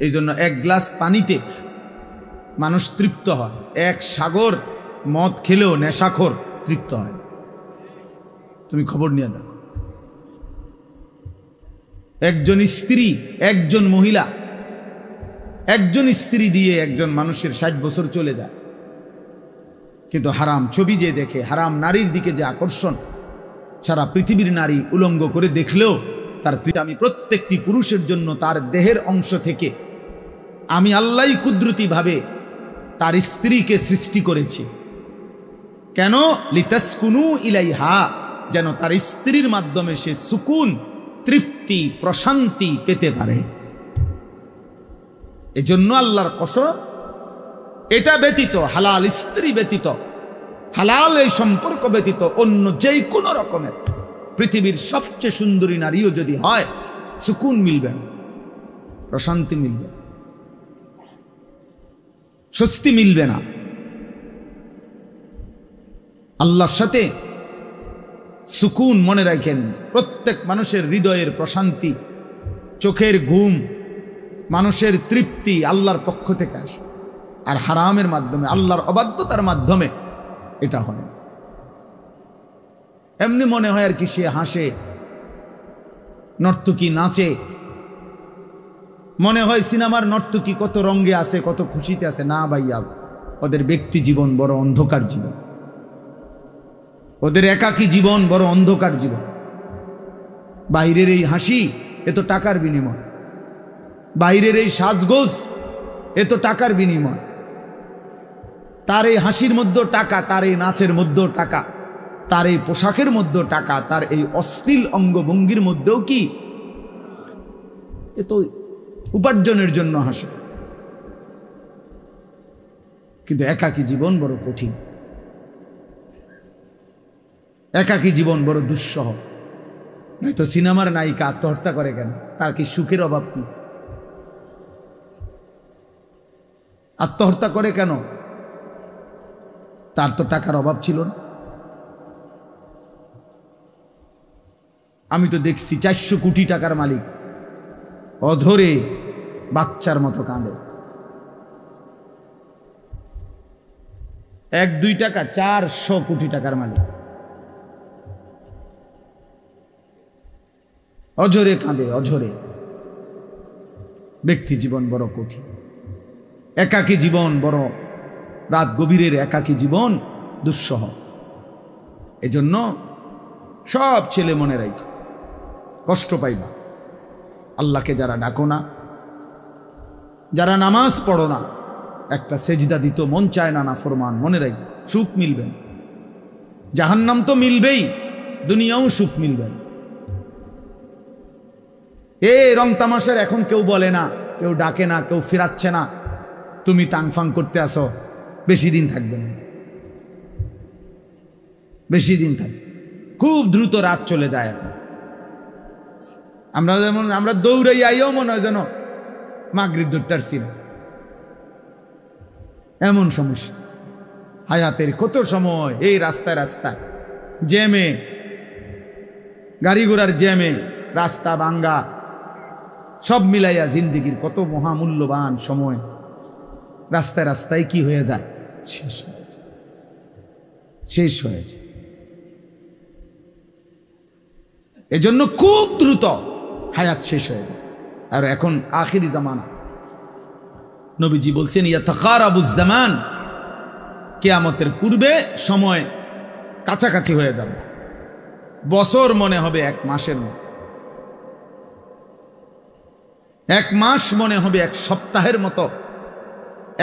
এই জন্য এক গ্লাস পানিতে মানুষ তৃপ্ত হয়, এক সাগর মদ খেলেও নেশাখোর তৃপ্ত হয়। তুমি খবর নিয়ে দাও, একজন স্ত্রী, একজন মহিলা, একজন স্ত্রী দিয়ে একজন মানুষের 60 বছর চলে যায়, কিন্তু হারাম ছবি যে দেখে, হারাম নারীর দিকে যে আকর্ষণ, সারা পৃথিবীর নারী উলঙ্গ করে দেখলেও তার আমি প্রত্যেকটি পুরুষের জন্য তার দেহের অংশ থেকে আমি আল্লাহ কুদরতিভাবে তার স্ত্রীকে সৃষ্টি করেছি। কেন? লিতাসকুনু ইলাইহা, যেন তার স্ত্রীর মাধ্যমে সে সুকুন, তৃপ্তি, প্রশান্তি পেতে পারে। এজন্য আল্লাহর কসম, এটা ব্যতীত, হালাল স্ত্রী ব্যতীত, হালাল এই সম্পর্ক ব্যতীত অন্য যেই কোনো রকমের পৃথিবীর সবচেয়ে সুন্দরী নারীও যদি হয়, সুকুন মিলবে না, প্রশান্তি মিলবে, স্বস্তি মিলবে না। আল্লাহর সাথে সুকুন, মনে রাখেন, প্রত্যেক মানুষের হৃদয়ের প্রশান্তি, চোখের ঘুম, মানুষের তৃপ্তি আল্লাহর পক্ষ থেকে আসে। আর হারামের মাধ্যমে, আল্লাহর অবাধ্যতার মাধ্যমে এটা হয়। এমনি মনে হয় আর কি সে হাসে, নর্তকী নাচে, মনে হয় সিনেমার নর্তকী কত রঙে আছে, কত খুশিতে আছে। না ভাইয়া, ওদের ব্যক্তি জীবন বড় অন্ধকার জীবন, ওদের একাকী জীবন বড় অন্ধকার জীবন। বাইরের এই হাসি এ তো টাকার বিনিময়, বাইরের এই সাজগোজ এ তো টাকার বিনিময়। তার এই হাসির মধ্যেও টাকা, তার এই নাচের মধ্যেও টাকা, তার এই পোশাকের মধ্যেও টাকা, তার এই অশ্লীল অঙ্গভঙ্গির মধ্যেও কি, এ তো উপার্জনের জন্য হাসে। কিন্তু একাকী জীবন বড় কঠিন, একাকী জীবন বড় দুঃসহ। নয়তো সিনেমার নায়িকা আত্মহত্যা করে কেন? তার কি সুখের অভাব? কি আত্মহত্যা করে কেন? তার তো টাকার অভাব ছিল না। আমি তো দেখছি 400 কোটি টাকার মালিক অধরে বাচ্চার মতো কাঁদে। 1-2 টাকা, 400 কোটি টাকার মালিক অঝরে কাঁদে, অঝরে। ব্যক্তি জীবন বড় কঠিন, একাকী জীবন বড়, রাত গভীরের একাকী জীবন দুঃসহ। এজন্য সব ছেলে মনে রাখো, কষ্ট পাইবা। আল্লাহকে যারা ডাকো না, যারা নামাজ পড়ো না, একটা সেজদা দিত মন চায় না, নাফরমান, মনে রাখো সুখ মিলবে না। জাহান্নাম তো মিলবেই, দুনিয়াও সুখ মিলবে না। রং তামাশার এখন কেউ বলে না, কেউ ডাকে না, কেউ ফিরাচ্ছে না, তুমি তাংফাং করতে আসো, বেশি দিন থাকবে না, বেশি দিন থাকবে, খুব দ্রুত রাত চলে যায়। এখন আমরা যেমন আমরা দৌড়াই আইও মনে হয় যেন মাগরিব ধরতে পারছি না, এমন সমস্যা। হায়াতের কত সময় এই রাস্তায় রাস্তায় জ্যামে, গাড়ি ঘোড়ার জ্যামে, রাস্তা ভাঙ্গা, সব মিলাইয়া জিন্দিগির কত মহামূল্যবান সময় রাস্তায় রাস্তায় কি হয়ে যায়, শেষ হয়ে যায়, শেষ হয়ে যায়। এজন্য খুব দ্রুত হায়াত শেষ হয়ে যায়। আর এখন আখিরি জামানা, নবীজি বলছেন ইয়াতাকারাবুজ জামান, কিয়ামতের পূর্বে সময় কাছাকাছি হয়ে যাবে। বছর মনে হবে 1 মাসের মতো, 1 মাস মনে হবে 1 সপ্তাহের মতো,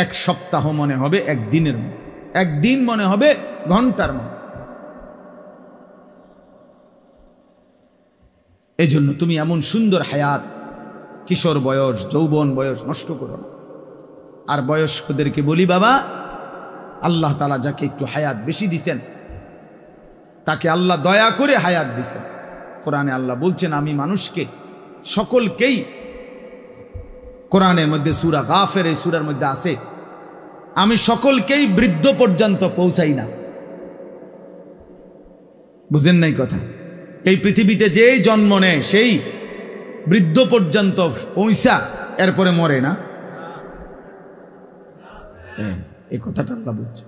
1 সপ্তাহ মনে হবে 1 দিনের মতো, 1 দিন মনে হবে ঘন্টার মতো। এজন্য তুমি এমন সুন্দর হায়াত, কিশোর বয়স, যৌবন বয়স নষ্ট করো না। আর বয়স্কদেরকে বলি, বাবা, আল্লাহ তাআলা যাকে একটু হায়াত বেশি দিছেন, তাকে আল্লাহ দয়া করে হায়াত দিছেন। কোরআনে আল্লাহ বলছেন, আমি মানুষকে সকলকেই, কোরআনের মধ্যে সূরা গাফির, এই সূরার মধ্যে আছে, আমি সকলকেই বৃদ্ধ পর্যন্ত পৌঁছাই না। বুঝেন নাই কথা? এই পৃথিবীতে যেই জন্ম নেয় সেই বৃদ্ধ পর্যন্ত পৌঁছা এরপরে মরে না? এই কথাটা আল্লাহ বলছে।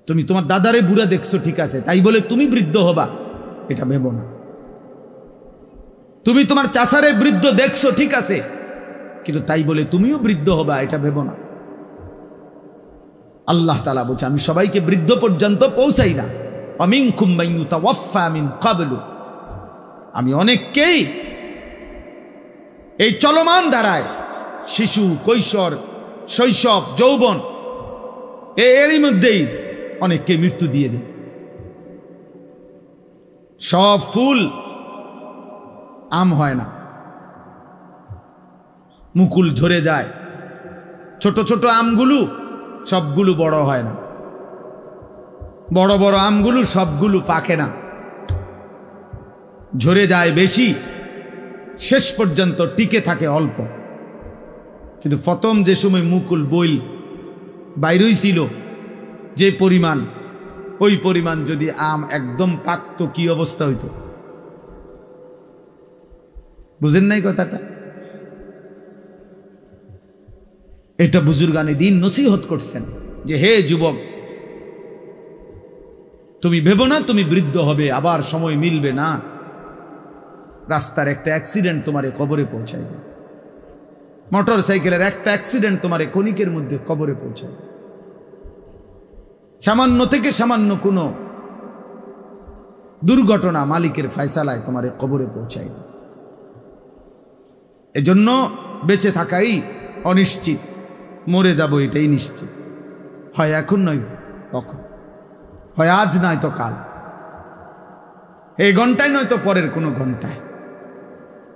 তুমি তোমার দাদারে বুড়া দেখছো ঠিক আছে, তাই বলে তুমি বৃদ্ধ হবা এটা ভেবো না। তুমি তোমার চাচারে বৃদ্ধ দেখছো ঠিক আছে, কিন্তু তাই বলে তুমিও বৃদ্ধ হবা এটা ভেবো না। আল্লাহ তাআলা বলছে আমি সবাইকে বৃদ্ধ পর্যন্ত পৌঁছাই না। আমিনকুম মান ইউতাওয়াফা মিন ক্বাবলু, আমি অনেককেই এই চলমান ধারায় শিশু, কৈশোর, শৈশব, যৌবন এরই মধ্যেই অনেককে মৃত্যু দিয়ে দেয়। সব ফুল আম হয় না, মুকুল ঝরে যায়। ছোট ছোট আমগুলো সবগুলো বড় হয় না, বড় বড় আমগুলো সবগুলো পাকে না, ঝরে যায় বেশি, শেষ পর্যন্ত টিকে থাকে অল্প। কিন্তু প্রথম যে সময় মুকুল বইল বাইরই ছিল যে পরিমাণ, ওই পরিমাণ যদি আম একদম পাকত কি অবস্থা হইতো? বুঝেন নাই কথাটা? এটা বুজুর্গানে দিন নসিহত করছেন যে হে যুবক, তুমি ভেবো না তুমি বৃদ্ধ হবে আবার সময় মিলবে না। রাস্তার একটা অ্যাক্সিডেন্ট তোমারে কবরে পৌঁছায় দেবে, মোটর সাইকেলের একটা অ্যাক্সিডেন্ট তোমারে ক্ষণিকের মধ্যে কবরে পৌঁছায় দেবে। সামান্য থেকে সামান্য কোনো দুর্ঘটনা মালিকের ফয়সালায় তোমারে কবরে পৌঁছায় দেবে। এজন্য বেঁচে থাকাই অনিশ্চিত, মরে যাব এটাই নিশ্চিত। হয় এখন নয় তখন, হয় আজ নয় তো কাল, এই ঘন্টায় নয় তো পরের কোনো ঘন্টায়।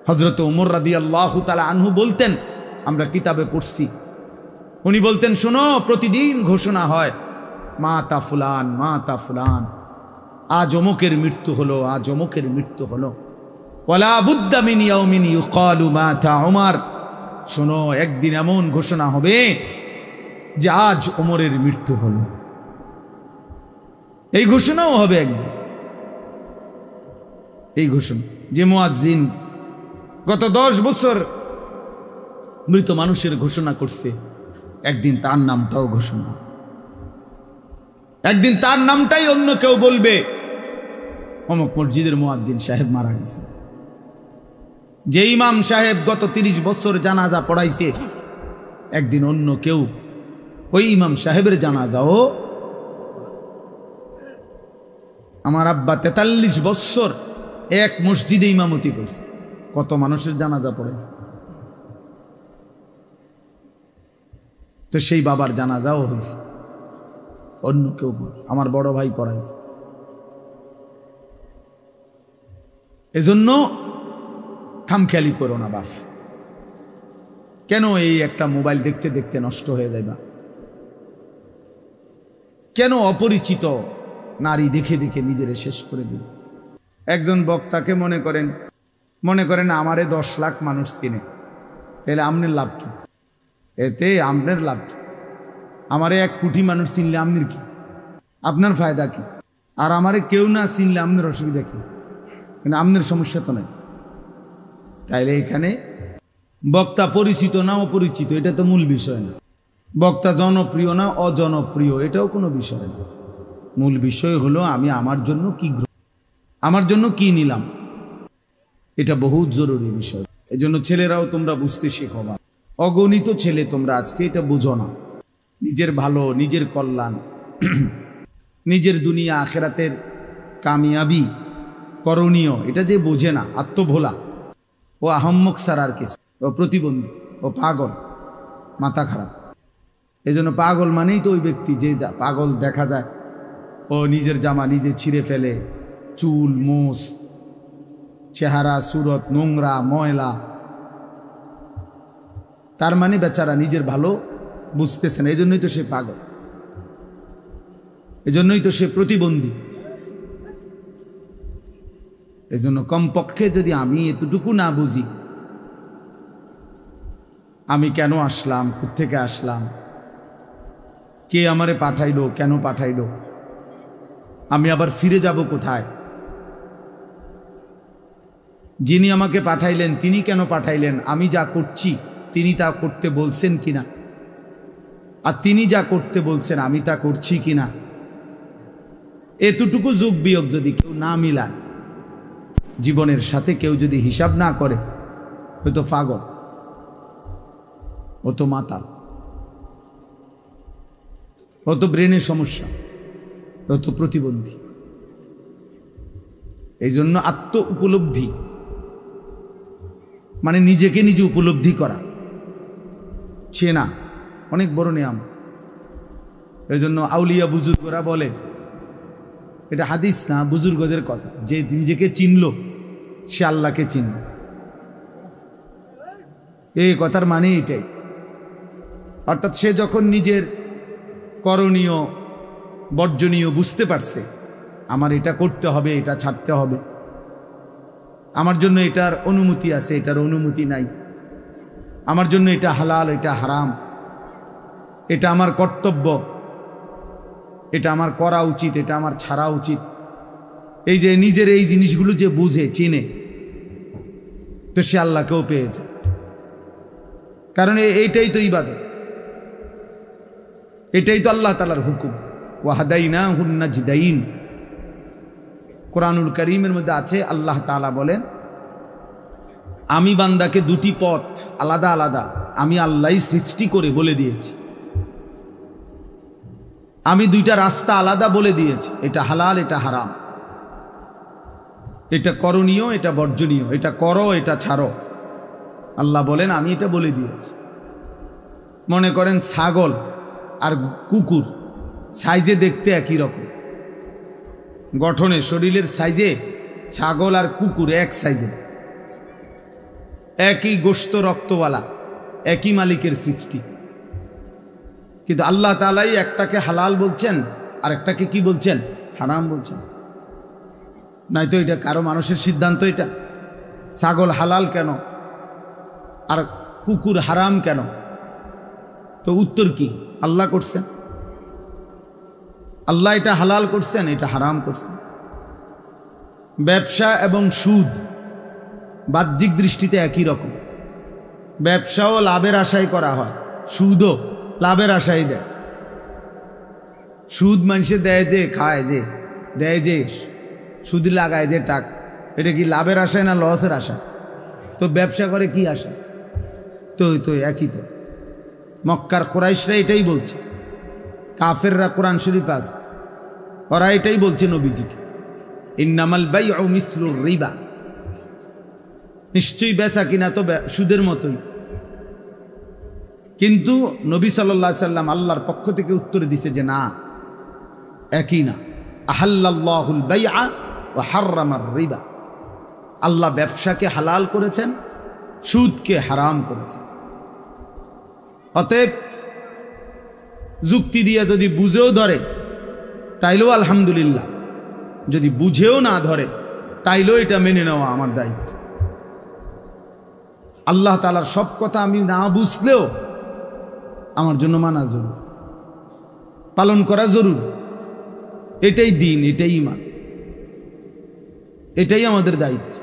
হযরত ওমর রাদিয়াল্লাহু তাআলা আনহু বলতেন, আমরা কিতাবে পড়ছি, উনি বলতেন শোনো, প্রতিদিন ঘোষণা হয় মাতা ফুলান, মাতা ফুলান, আজ অমুকের মৃত্যু হলো, আজ অমুকের মৃত্যু হলো। ওয়ালা বুদ্দা মিন ইয়াউমিন ইউকালু মাতা ওমর, শোনো একদিন এমন ঘোষণা হবে যে আজ ওমরের মৃত্যু হলো। এই ঘোষণাও হবে একদিন। এই ঘোষণা যে মুয়াজ্জিন গত 10 বছর মৃত মানুষের ঘোষণা করছে, একদিন তার নামটাও ঘোষণা, একদিন তার নামটাই অন্য কেউ বলবে অমুক মসজিদের মুয়াজ্জিন সাহেব মারা গেছে। যে ইমাম সাহেব গত 30 বছর জানাজা পড়াইছে, একদিন অন্য কেউ ওই ইমাম সাহেবের জানাজাও। আমার আব্বা 43 বছর এক মসজিদে ইমামতি করছে, কত মানুষের জানাজা পড়াইছে। তো সেই বাবার জানাজাও হয়েছে, অন্য কেউ, আমার বড় ভাই পড়াইছে। এজন্য খামখেয়ালি করো না বাপ। কেন এই একটা মোবাইল দেখতে দেখতে নষ্ট হয়ে যাইবা? কেন অপরিচিত নারী দেখে দেখে নিজেরে শেষ করে দিল? একজন বক্তাকে মনে করেন আমারে 10 লাখ মানুষ চিনে, তাহলে আমনের লাভ কি? এতে আমনের লাভ কি? আমারে 1 কোটি মানুষ চিনলে আমনের কি? আপনার ফায়দা কি? আর আমারে কেউ না চিনলে আমনের অসুবিধা কি? কিন্তু আমনের সমস্যা তো নাই। তাইলে এখানে বক্তা পরিচিত না অপরিচিত এটা তো মূল বিষয় না, বক্তা জনপ্রিয় না অজনপ্রিয় এটাও কোনো বিষয় না। মূল বিষয় হলো আমি আমার জন্য কি, আমার জন্য কি নিলাম, এটা বহুত জরুরি বিষয়। এজন্য ছেলেরাও তোমরা বুঝতে শেখো। অগণিত ছেলে তোমরা আজকে এটা বুঝো না, নিজের ভালো, নিজের কল্যাণ, নিজের দুনিয়া আখেরাতের কামিয়াবি করণীয় এটা যে বোঝে না, আত্মভোলা, ও আহম্মক ছাড়া আর কিছু, ও প্রতিবন্ধী, ও পাগল, মাথা খারাপ। এজন্য পাগল মানেই তো ওই ব্যক্তি যে পাগল দেখা যায়, ও নিজের জামা নিজে ছিঁড়ে ফেলে, চুল মোষ, চেহারা সুরত নোংরা ময়লা, তার মানে বেচারা নিজের ভালো বুঝতেছে না, এজন্যই তো সে পাগল, এজন্যই তো সে প্রতিবন্ধী। এজন্য কমপক্ষে যদি আমি এতটুকু না বুঝি, আমি কেন আসলাম, কোত্থেকে আসলাম, কে আমারে পাঠাইলো, কেন পাঠাইলো, আমি আবার ফিরে যাব কোথায়, যিনি আমাকে পাঠাইলেন তিনি কেন পাঠাইলেন, আমি যা করছি তিনি তা করতে বলছেন কিনা, আর তিনি যা করতে বলছেন আমি তা করছি কিনা। এতটুকু যোগ বিয়োগ যদি কেউ না মিলায়, জীবনের সাথে কেউ যদি হিসাব না করে, হয়তো পাগল, ও তো মাতাল, ও তো ব্রেনের সমস্যা, ও তো প্রতিবন্ধী। এই জন্য আত্ম উপলব্ধি মানে নিজেকে নিজে উপলব্ধি করা, চেনা অনেক বড় নিয়ম। এই জন্য আউলিয়া বুজুর্গরা বলে, এটা হাদিস না, বুজুর্গদের কথা, যে নিজেকে চিনল সে আল্লাহকে চিনল। এই কথার মানে এটাই। অর্থাৎ সে যখন নিজের করণীয় বর্জনীয় বুঝতে পারছে, আমার এটা করতে হবে, এটা ছাড়তে হবে, আমার জন্য এটার অনুমতি আছে, এটার অনুমতি নাই, আমার জন্য এটা হালাল, এটা হারাম, এটা আমার কর্তব্য, এটা আমার করা উচিত, এটা আমার ছাড়া উচিত। এই যে নিজের এই জিনিসগুলো যে বুঝে চিনে, তো সে আল্লাহকেও পেয়ে যায়। কারণ এইটাই তো ইবাদত, এটাই তো আল্লাহ তাআলার হুকুম। ওয়াহাদাইনাহুন নাজদাইন, কোরআনুল কারীমের মধ্যে আছে, আল্লাহ তাআলা বলেন, আমি বান্দাকে দুটি পথ আলাদা আলাদা আমি আল্লাহই সৃষ্টি করে বলে দিয়েছি। আমি দুইটা রাস্তা আলাদা বলে দিয়েছি, এটা হালাল, এটা হারাম, এটা করণীয়, এটা বর্জনীয়, এটা করো, এটা ছাড়ো। আল্লাহ বলেন আমি এটা বলে দিয়েছি। মনে করেন ছাগল আর কুকুর সাইজে দেখতে একই রকম, গঠনে শরীরের সাইজে ছাগল আর কুকুর এক সাইজে, একই গোশত রক্তওয়ালা, একই মালিকের সৃষ্টি। কিন্তু আল্লাহ তাআলাই একটাকে হালাল বলছেন আর একটাকে কি বলছেন, হারাম বলছেন। নয়তো এটা কারো মানুষের সিদ্ধান্ত। এটা ছাগল হালাল কেন আর কুকুর হারাম কেন? তো উত্তর কি? আল্লাহ করছেন, আল্লাহ এটা হালাল করছেন, এটা হারাম করছেন। ব্যবসা এবং সুদ বাহ্যিক দৃষ্টিতে একই রকম। ব্যবসাও লাভের আশায় করা হয়, সুদও লাভের আশায় দেয়। সুদ মানুষে দেয় যে, খায় যে, দেয় যে, সুদ লাগায় যে টাকা, এটা কি লাভের আশায় না লসের আশা? তো ব্যবসা করে কি আশা? তো একই তো। মক্কার কুরাইশরা এটাই বলছে, কাফেররা কোরআন শরীফ আছে, ওরা এটাই বলছে নবীজিকে, ইন্নামাল বাইউ মিসলুর রিবা, নিশ্চয়ই বেচা কিনা তো সুদের মতোই। কিন্তু নবী সাল্লাল্লাহু আলাইহি সাল্লাম আল্লাহর পক্ষ থেকে উত্তর দিছে যে না, একই না। আহাল্লাল্লাহুল বাইআ ওয়া হাররামার রিবা, আল্লাহ ব্যবসাকে হালাল করেছেন, সুদকে হারাম করেছেন। অতএব যুক্তি দিয়ে যদি বুঝেও ধরে তাইলেও আলহামদুলিল্লাহ, যদি বুঝেও না ধরে তাইলেও এটা মেনে নেওয়া আমার দায়িত্ব। আল্লাহ তাআলার সব কথা আমি না বুঝলেও আমার জন্য মানা জরুরি, পালন করা জরুরি। এটাই দিন, এটাই ঈমান, এটাই আমাদের দায়িত্ব।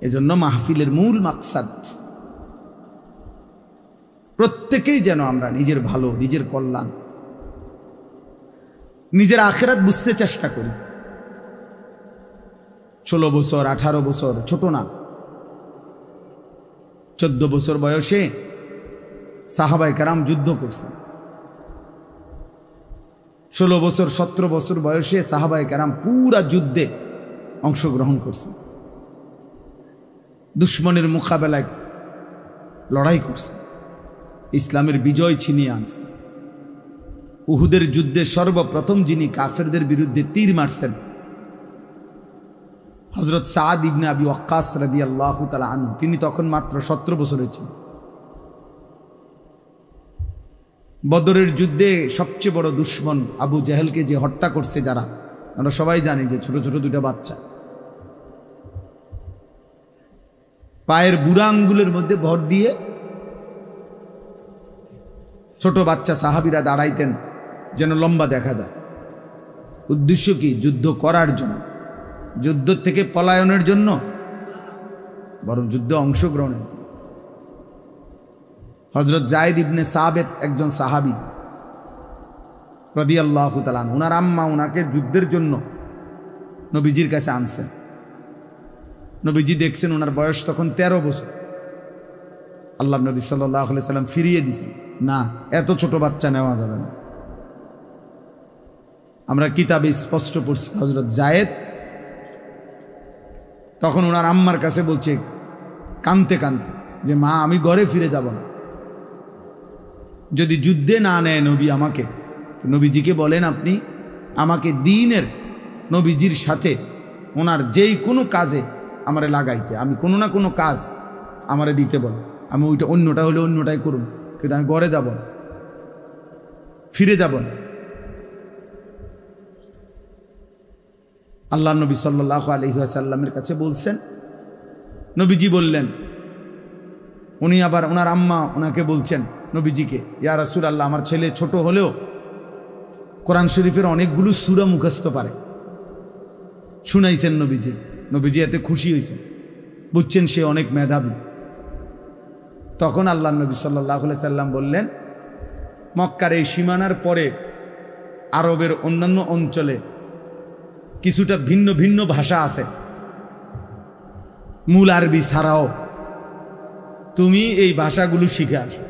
এজন্য মাহফিলের মূল মাকসাদ প্রত্যেকেই যেন আমরা নিজের ভালো, নিজের কল্যাণ, নিজের আখিরাত বুঝতে চেষ্টা করি। 16 বছর 18 বছর ছোট না, 14 বছর বয়সে সাহাবায়ে কেরাম যুদ্ধ করছেন। 16 বছর 17 বছর বয়সে সাহাবায়ে কেরাম পুরা যুদ্ধে অংশগ্রহণ করছেন, দুশ্মনের মোকাবেলায় লড়াই করছেন, ইসলামের বিজয় ছিনিয়ে আনছেন। উহুদের যুদ্ধে সর্বপ্রথম যিনি কাফেরদের বিরুদ্ধে তীর মারছেন, হযরত সাদ ইবনে আবি ওয়াক্কাস রাদিয়াল্লাহু তাআলা আনহু, তিনি তখন মাত্র 17 বছরের ছিলেন। বদরের যুদ্ধে সবচেয়ে বড় দুশ্মন আবু জেহেলকে যে হত্যা করছে যারা, আমরা সবাই জানি যে ছোট ছোট দুইটা বাচ্চা, পায়ের বুড়া আঙ্গুলের মধ্যে ভর দিয়ে ছোট বাচ্চা সাহাবীরা দাঁড়াইতেন যেন লম্বা দেখা যায়। উদ্দেশ্য কি? যুদ্ধ করার জন্য। যুদ্ধ থেকে পলায়নের জন্য, বরং যুদ্ধে অংশগ্রহণের জন্য। হযরত যায়েদ ইবনে সাবিত একজন সাহাবী রাদিয়াল্লাহু তাআলা, উনার আম্মা উনাকে যুদ্ধের জন্য নবীজির কাছে আনছেন। নবীজি দেখছেন ওনার বয়স তখন 13 বছর। আল্লাহ নবী সাল্লাল্লাহু আলাইহি সাল্লাম ফিরিয়ে দিয়েছেন, না, এত ছোট বাচ্চা নেওয়া যাবে না। আমরা কিতাবে স্পষ্ট পড়ছি হযরত যায়েদ তখন ওনার আম্মার কাছে বলছে কাঁদতে কাঁদতে যে মা, আমি ঘরে ফিরে যাব না, যদি যুদ্ধে না নেয় নবী আমাকে। নবীজিকে বলেন আপনি আমাকে দ্বীনের নবীজির সাথে ওনার যেই কোনো কাজে আমারে লাগাইতে, আমি কোনো না কোনো কাজ আমারে দিতে বল, আমি ওইটা অন্যটা হলে অন্যটাই করুন, কিন্তু আমি ঘরে যাব না, ফিরে যাব না। আল্লাহ নবী সাল্লাল্লাহু আলাইহি ওয়াসাল্লামের কাছে বলছেন, নবীজি বললেন, উনি আবার ওনার আম্মা ওনাকে বলছেন নবীজিকে, ইয়া রাসূলুল্লাহ, আমার ছেলে ছোট হলেও কোরআন শরীফের অনেকগুলো সূরা মুখস্থ পারে। শুনাইছেন নবীজি, নবীজি এতে খুশি হয়েছেন, বুঝছেন সে অনেক মেধাবী। তখন আল্লাহ নবী সাল্লাল্লাহু আলাইহি সাল্লাম বললেন, মক্কার এই সীমানার পরে আরবের অন্যান্য অঞ্চলে কিছুটা ভিন্ন ভিন্ন ভাষা আছে, মূল আরবি ছাড়াও তুমি এই ভাষাগুলো শিখে আসো,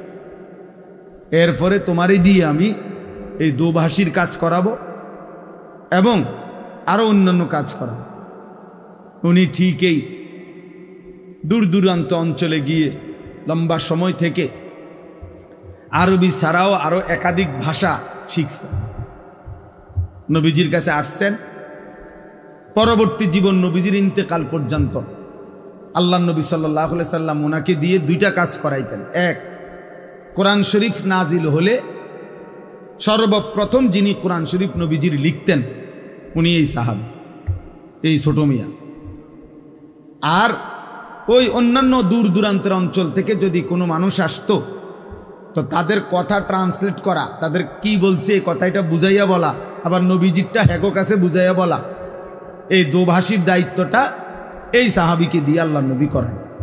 এরপরে তোমারই দিয়ে আমি এই দোভাষীর কাজ করাবো এবং আরো অন্যান্য কাজ করাবো। উনি ঠিকই দূর দূরান্ত অঞ্চলে গিয়ে লম্বা সময় থেকে আরবি ছাড়াও আরো একাধিক ভাষা শিখছেন, নবীজির কাছে আসছেন। পরবর্তী জীবন নবীজির ইন্তেকাল পর্যন্ত আল্লাহ নবী সাল্লাল্লাহু আলাইহি সাল্লাম ওনাকে দিয়ে দুইটা কাজ করাইতেন। এক, কোরআন শরীফ নাজিল হলে সর্বপ্রথম যিনি কোরআন শরীফ নবীজির লিখতেন উনি এই সাহাবী, এই ছোট মিয়া। আর ওই অন্যান্য দূর দূরান্তের অঞ্চল থেকে যদি কোনো মানুষ আসতো তো তাদের কথা ট্রান্সলেট করা, তাদের কি বলছে এই কথাটা বুঝাইয়া বলা, আবার নবীজিরটা হেগো কাছে বুঝাইয়া বলা, এই দোভাষীর দায়িত্বটা এই সাহাবীকে দিয়ে আল্লাহ নবী করাইতেন।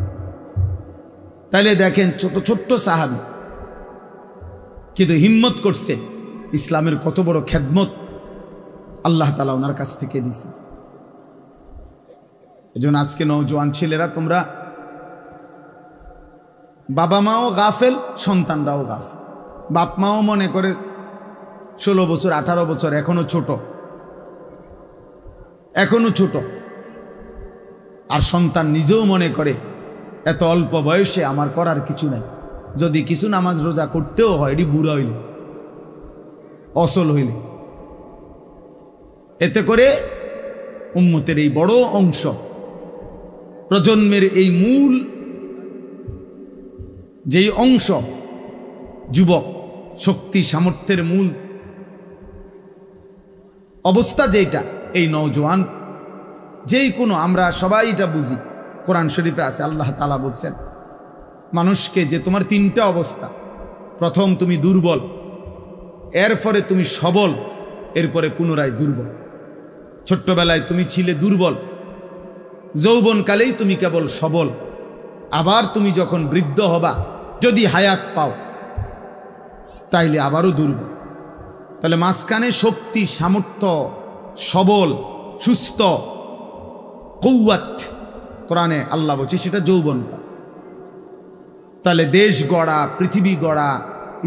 তাইলে দেখেন ছোট ছোট্ট সাহাবী কিন্তু হিম্মত করছে, ইসলামের কত বড় খেদমত আল্লাহ তাআলা ওনার কাছ থেকে নিয়েছে। এজন্য আজকে নওজোয়ান ছেলেরা, তোমরা বাবা মাও গাফেল, সন্তানরাও গাফেল। বাপ মাও মনে করে 16 বছর 18 বছর এখনো ছোট, আর সন্তান নিজেও মনে করে এত অল্প বয়সে আমার করার কিছু নাই, যদি কিছু নামাজ রোজা করতেও হয় এটি বুড়া হইলে, অসল হইলে। এতে করে উম্মতের এই বড় অংশ, প্রজন্মের এই মূল যেই অংশ যুবক শক্তি সামর্থ্যের মূল অবস্থা যেটা, এই নওজোয়ান যেই কোনো, আমরা সবাই এটা বুঝি, কোরআন শরীফে আছে আল্লাহ তাআলা বলছেন মানুষকে যে তোমার 3টা অবস্থা, প্রথম তুমি দুর্বল, এরপরে তুমি সবল, এরপরে পুনরায় দুর্বল। ছোট্টবেলায় তুমি ছিলে দুর্বল, যৌবনকালেই তুমি কেবল সবল, আবার তুমি যখন বৃদ্ধ হবা, যদি হায়াত পাও, তাইলে আবারও দুর্বল। তাহলে মাঝখানে শক্তি সামর্থ্য, সবল সুস্থ কওয়াত কোরআনে আল্লাহ বলছে সেটা যৌবনকাল। তাহলে দেশ গড়া, পৃথিবী গড়া,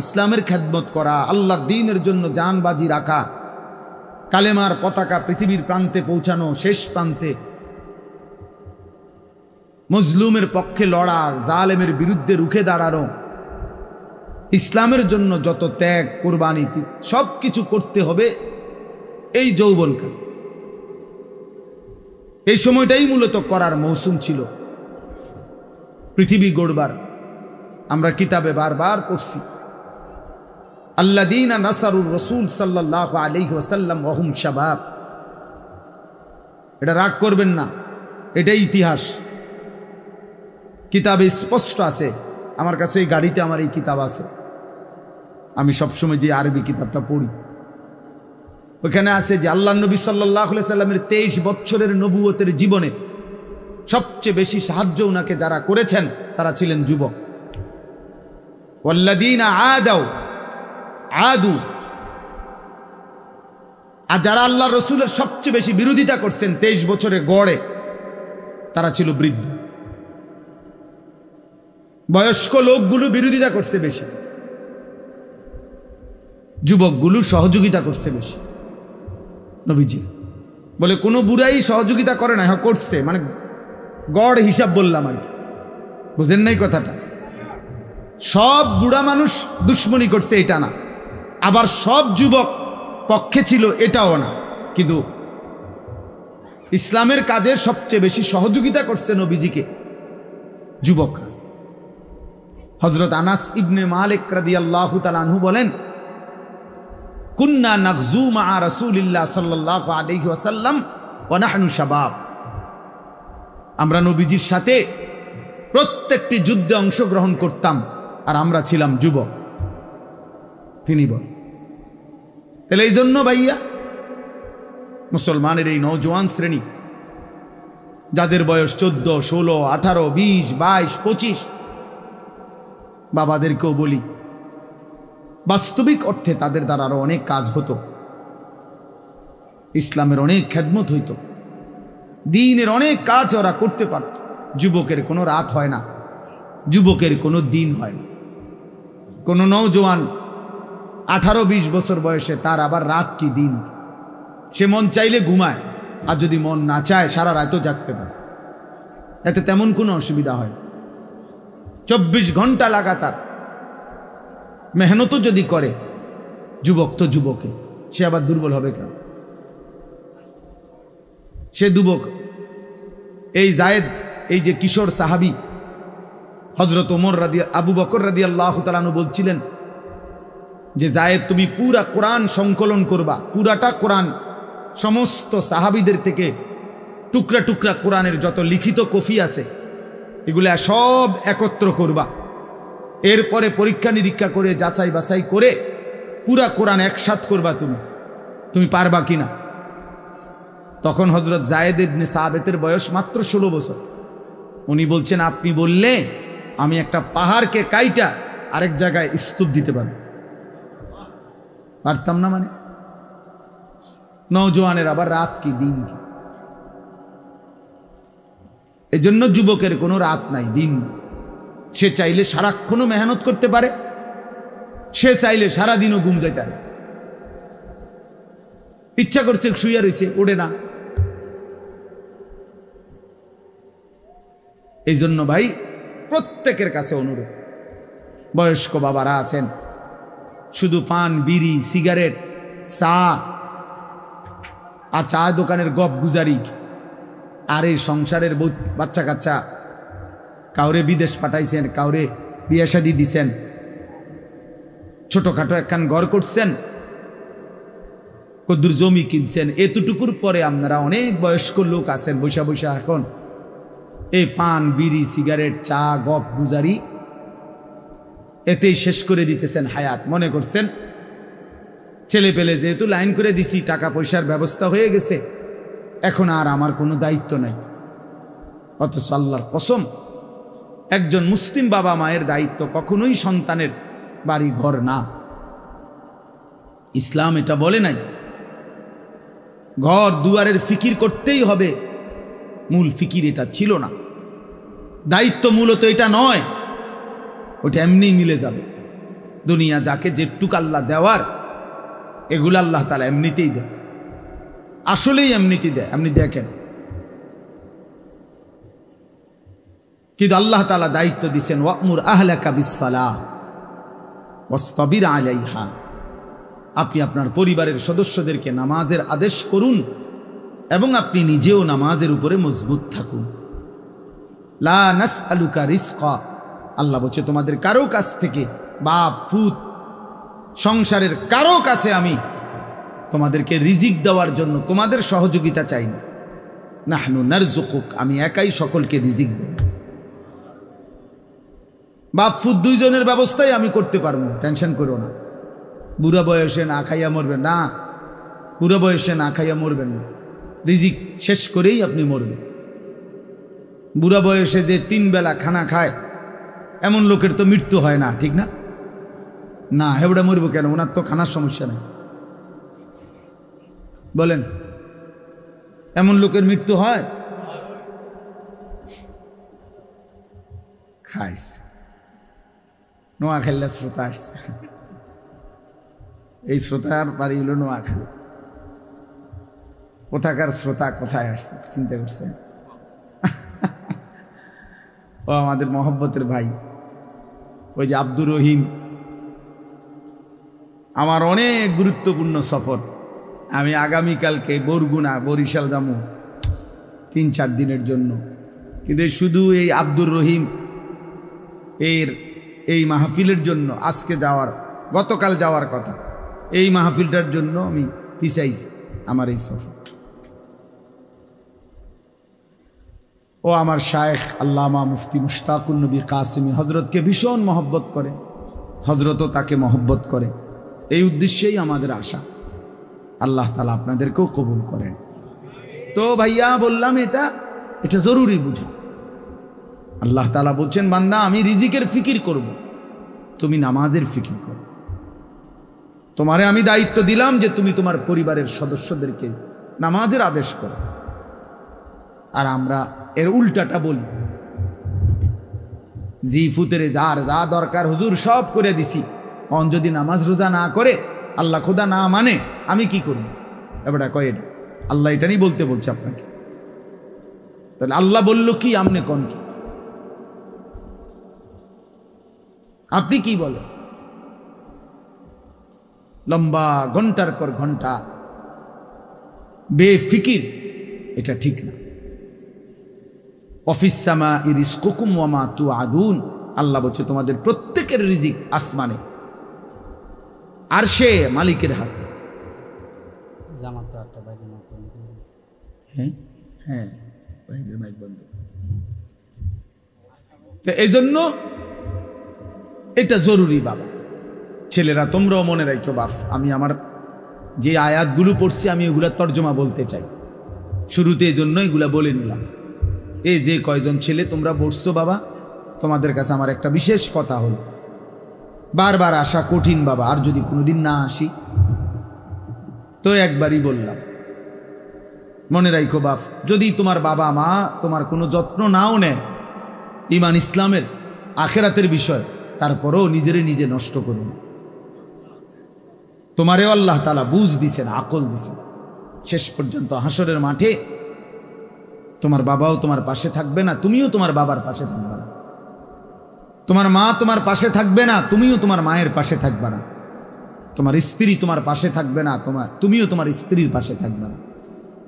ইসলামের খেদমত করা, আল্লাহর দ্বীনের জন্য জান বাজি রাখা, কালেমার পতাকা পৃথিবীর প্রান্তে পৌঁছানো, শেষ প্রান্তে মজলুমের পক্ষে লড়া, জালেমের বিরুদ্ধে রুখে দাঁড়ানো, ইসলামের জন্য যত ত্যাগ কোরবানি সব কিছু করতে হবে এই যৌবনকাল। এই সময়টাই মূলত করার মৌসুম ছিল পৃথিবী গড়বার। আমরা কিতাবে বারবার পড়ছি, আল্লাযীনা নাসারুর রাসূল সাল্লাল্লাহু আলাইহি ওয়াসাল্লাম ওয়া হুম শাবাব। এটা রাগ করবেন না, এটাই ইতিহাস, কিতাবে স্পষ্ট আছে। আমার কাছে এই গাড়িতে আমার এই কিতাব আছে, আমি সবসময় যে আরবি কিতাবটা পড়ি, ওখানে আছে যে আল্লাহ নবী সাল্লাল্লাহু আলাইহি সাল্লামের 23 বছরের নবুয়তের জীবনে সবচেয়ে বেশি সাহায্য ওনাকে যারা করেছেন তারা ছিলেন যুবক। ওয়াল্লাযীনা আদু, আর যারা আল্লাহ রসুলের সবচেয়ে বেশি বিরোধিতা করছেন 23 বছরে গড়ে, তারা ছিল বৃদ্ধ। বয়স্ক লোকগুলো বিরোধিতা করছে বেশি, যুবকগুলো সহযোগিতা করছে বেশি নবীজি। বলে কোনো বুড়াই সহযোগিতা করে না, হ্যাঁ করছে, মানে গড় হিসাব বললাম আর কি, বুঝেন নাই কথাটা। সব বুড়া মানুষ দুশ্মনী করছে এটা না, আবার সব যুবক পক্ষে ছিল এটাও না, কিন্তু ইসলামের কাজে সবচেয়ে বেশি সহযোগিতা করছে নবীজিকে যুবকরা। হযরত আনাস ইবনে মালিক রাদিয়াল্লাহু তাআলা আনহু বলেন, কুন্না নাগজু মা রাসূলিল্লাহ সাল্লাল্লাহু আলাইহি ওয়াসাল্লাম ওয়া নাহনু শাবাব। আমরা নবীজির সাথে প্রত্যেকটি যুদ্ধে অংশগ্রহণ করতাম আর আমরা ছিলাম যুবক। তিনি বলেন, তাহলে এই জন্য ভাইয়া মুসলমানের এই নওজোয়ান শ্রেণী যাদের বয়স 14, 16, 18, 20, 22, 25, বাবাদেরকেও বলি বাস্তবিক অর্থে তাদের দ্বারা আরো অনেক কাজ হতো, ইসলামের অনেক খেদমত হইতো, দ্বীনের অনেক কাজ ওরা করতে পারত। যুবকের কোনো রাত হয় না, যুবকের কোনো দিন হয় না। কোনো নওজোয়ান 18-20 বছর বয়সে তার আবার রাত কি দিন, সে মন চাইলে ঘুমায়, আর যদি মন না চায় সারা রাতও জাগতে পারে, এতে তেমন কোনো অসুবিধা হয়। 24 ঘন্টা লাগাতার মেহনতও যদি করে যুবক, তো যুবকে সে আবার দুর্বল হবে কেন? সে যুবক। এই জায়েদ, এই যে কিশোর সাহাবী হযরত আবু বকর রাদিয়াল্লাহু তাআলা আনহু বলছিলেন যে জায়েদ, তুমি পুরা কোরআন সংকলন করবা, পুরাটা কোরআন, সমস্ত সাহাবীদের থেকে টুকরা টুকরা কোরআনের যত লিখিত কপি আছে এগুলা সব একত্র করবা, এরপরে পরীক্ষা নিরীক্ষা করে যাচাই বাছাই করে পুরা কোরআন একসাথ করবা। তুমি পারবা কিনা? তখন হযরত জায়েদ ইবনে সাবিতের বয়স মাত্র 16 বছর। উনি বলছেন, আপনি বললে আমি একটা পাহাড়কে কাইটা আরেক জায়গায় স্তূপ দিতে পারব। পারতাম না মানে? নওজোয়ানের আবার রাত কি দিন কি? এই জন্য যুবকের কোনো রাত নাই, দিন। সে চাইলে সারাক্ষণও মেহনত করতে পারে, সে চাইলে সারাদিনও ঘুম যাইতে পারে। ইচ্ছা করছে শুয়ে রয়েছে, ওঠে না। এই জন্য ভাই প্রত্যেকের কাছে অনুরোধ, বয়স্ক বাবারা আছেন, শুধু পান, বিড়ি, সিগারেট, চা আর চা দোকানের গপ গুজারি, আর এই সংসারের বাচ্চা কাচ্চা, কাউরে বিদেশ পাঠাইছেন, কাউরে বিয়ে শাদী দিছেন, ছোটখাটো একখান ঘর করছেন, কদ্দুর জমি কিনছেন, এতটুকুর পরে আপনারা অনেক বয়স্ক লোক আছেন বৈশা বৈশা এখন এই পান, বিড়ি, সিগারেট, চা, গপ গুজারি, এতেই শেষ করে দিতেছেন হায়াত। মনে করছেন ছেলে পেলে যেহেতু লাইন করে দিছি, টাকা পয়সার ব্যবস্থা হয়ে গেছে, এখন আর আমার কোনো দায়িত্ব নাই। অথচ আল্লাহর কসম, একজন মুসলিম বাবা মায়ের দায়িত্ব কখনোই সন্তানের বাড়ি ঘর না। ইসলাম এটা বলে নাই ঘর দুয়ারের ফিকির করতেই হবে, মূল ফিকির এটা ছিল না। দায়িত্ব মূলত এটা নয়, ওটা এমনি মিলে যাবে। দুনিয়া যাকে যেটুক আল্লাহ দেওয়ার, এগুলো আল্লাহ তাআলা এমনিতেই দেয়, আসলেই এমনিতেই দেয়। আপনি দেখেন, কিন্তু আল্লাহ তাআলা দায়িত্ব দিচ্ছেন, ওয়া'মুর আহলাকা বিস-সালাহ ওয়াসতাবির আলাইহা। আপনি আপনার পরিবারের সদস্যদেরকে নামাজের আদেশ করুন এবং আপনি নিজেও নামাজের উপরে মজবুত থাকুন। লা নাসআলুকা রিজকা, আল্লাহ বলছে তোমাদের কারো কাছ থেকে, বাপ ফুত সংসারের কারো কাছে আমি তোমাদেরকে রিজিক দেওয়ার জন্য তোমাদের সহযোগিতা চাই না। নাহনু নারযুকুক, আমি একাই সকলকে রিজিক দেব। বাপ ফুত দুইজনের ব্যবস্থাই আমি করতে পারবো, টেনশন করো না। বুড়া বয়সে না খাইয়া মরবে না, বুড়া বয়সে না খাইয়া মরবেন না, রিজিক শেষ করেই আপনি মরবেন। বুড়া বয়সে যে 3 বেলা খানা খায় এমন লোকের তো মৃত্যু হয় না, ঠিক না? না, হেবড়া মরবো কেন? ওনার তো খানার সমস্যা নেই। বলেন, এমন লোকের মৃত্যু হয়? খাইস নোয়াখালীর শ্রোতা আসছে, এই শ্রোতার বাড়ি হলো নোয়াখালী। কোথাকার শ্রোতা কোথায় আসছে চিন্তা করছেন? ও আমাদের মহব্বতের ভাই, ওই যে আব্দুর রহিম। আমার অনেক গুরুত্বপূর্ণ সফর, আমি আগামীকালকে বরগুনা বরিশাল যাবো 3-4 দিনের জন্য। কিন্তু শুধু এই আব্দুর রহিম এই মাহফিলের জন্য আজকে যাওয়ার, গতকাল যাওয়ার কথা, এই মাহফিলটার জন্য আমি পিছাইছি আমার এই সফর। ও আমার শায়েখ আল্লামা মুফতি মুশতাকুন নবী কাসিমি হজরতকে ভীষণ মহব্বত করে, হজরতও তাকে মহব্বত করে। এই উদ্দেশ্যেই আমাদের আশা। আল্লাহ তাআলা আপনাদেরকেও কবুল করেন। তো ভাইয়া বললাম এটা জরুরি বুঝা। আল্লাহ তাআলা বলছেন, বান্দা আমি রিজিকের ফিকির করব, তুমি নামাজের ফিকির করো। তোমারে আমি দায়িত্ব দিলাম যে তুমি তোমার পরিবারের সদস্যদেরকে নামাজের আদেশ করো। আর আমরা এর উল্টাটা বলি, জি ফুতেরে যার যা দরকার হুজুর সব করে দিছি, অন যদি নামাজ রোজা না করে, আল্লাহ খোদা না মানে, আমি কি করব? এবারটা কয় এটা আল্লাহ এটা নিয়ে বলতে বলছে আপনাকে। তাহলে আল্লাহ বলল কি, আমনে কোন কি? আপনি কি বলেন? লম্বা ঘন্টার পর ঘন্টা বেফিকির, এটা ঠিক না। অফিস সামা ইরিজকুকুম ওয়া মা তুআদুন, আল্লাহ বলছে তোমাদের প্রত্যেকের রিজিক আসমানে, আরশে মালিকের হাতে। হ্যাঁ হ্যাঁ, বাইরের মাইক বন্ধ। তো এই জন্য এটা জরুরি বাবা। ছেলেরা তোমরাও মনে রাখো বাপ, আমি আমার যে আয়াতগুলো পড়ছি আমি এগুলা তর্জমা বলতে চাই শুরুতে, এই জন্য এগুলা বলে নিলাম। এই যে কয়জন ছেলে তোমরা পড়ছো বাবা, তোমাদের কাছে আমার একটা বিশেষ কথা হলো, বারবার আসা কঠিন বাবা, আর যদি কোনোদিন না আসি তো একবারই বললাম, মনে রাখো বাপ, যদি তোমার বাবা মা তোমার কোনো যত্ন নাও নেয় ঈমান ইসলামের আখেরাতের বিষয়, তারপরেও নিজে নষ্ট করো না। তোমারেও আল্লাহ তাআলা বুঝ দিছেন, আকল দিছেন। শেষ পর্যন্ত হাসরের মাঠে তোমার বাবাও তোমার পাশে থাকবে না, তুমিও তোমার বাবার পাশে থাকবে না। তোমার মা তোমার পাশে থাকবে না, তুমিও তোমার মায়ের পাশে থাকবে না। তোমার স্ত্রী তোমার পাশে থাকবে না, তুমিও তোমার স্ত্রীর পাশে থাকবে না।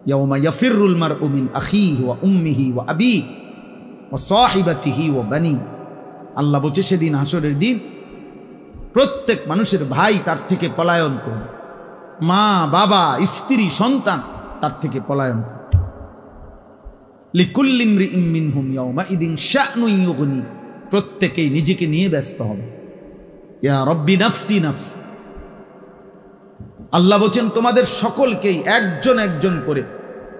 ইয়াউমা ইয়াফিরুল মারউ মিন আখিহি ওয়া উম্মিহি ওয়া আবিহি ওয়া সাহিবাতিহি ওয়া বানি। আল্লাহ বলছে সেদিন হাসরের দিন প্রত্যেক মানুষের ভাই তার থেকে পলায়ন করবে, মা বাবা স্ত্রী সন্তান তার থেকে পলায়ন করবে। লিকুল্লি ইমরিইম মিনহুম ইয়াউমাইদিন শা'নুন ইউগনি, প্রত্যেকেই নিজেকে নিয়ে ব্যস্ত হবে। ইয়া রব্বি নাফসি নাফসি। আল্লাহ বলছেন তোমাদের সকলকেই একজন একজন করে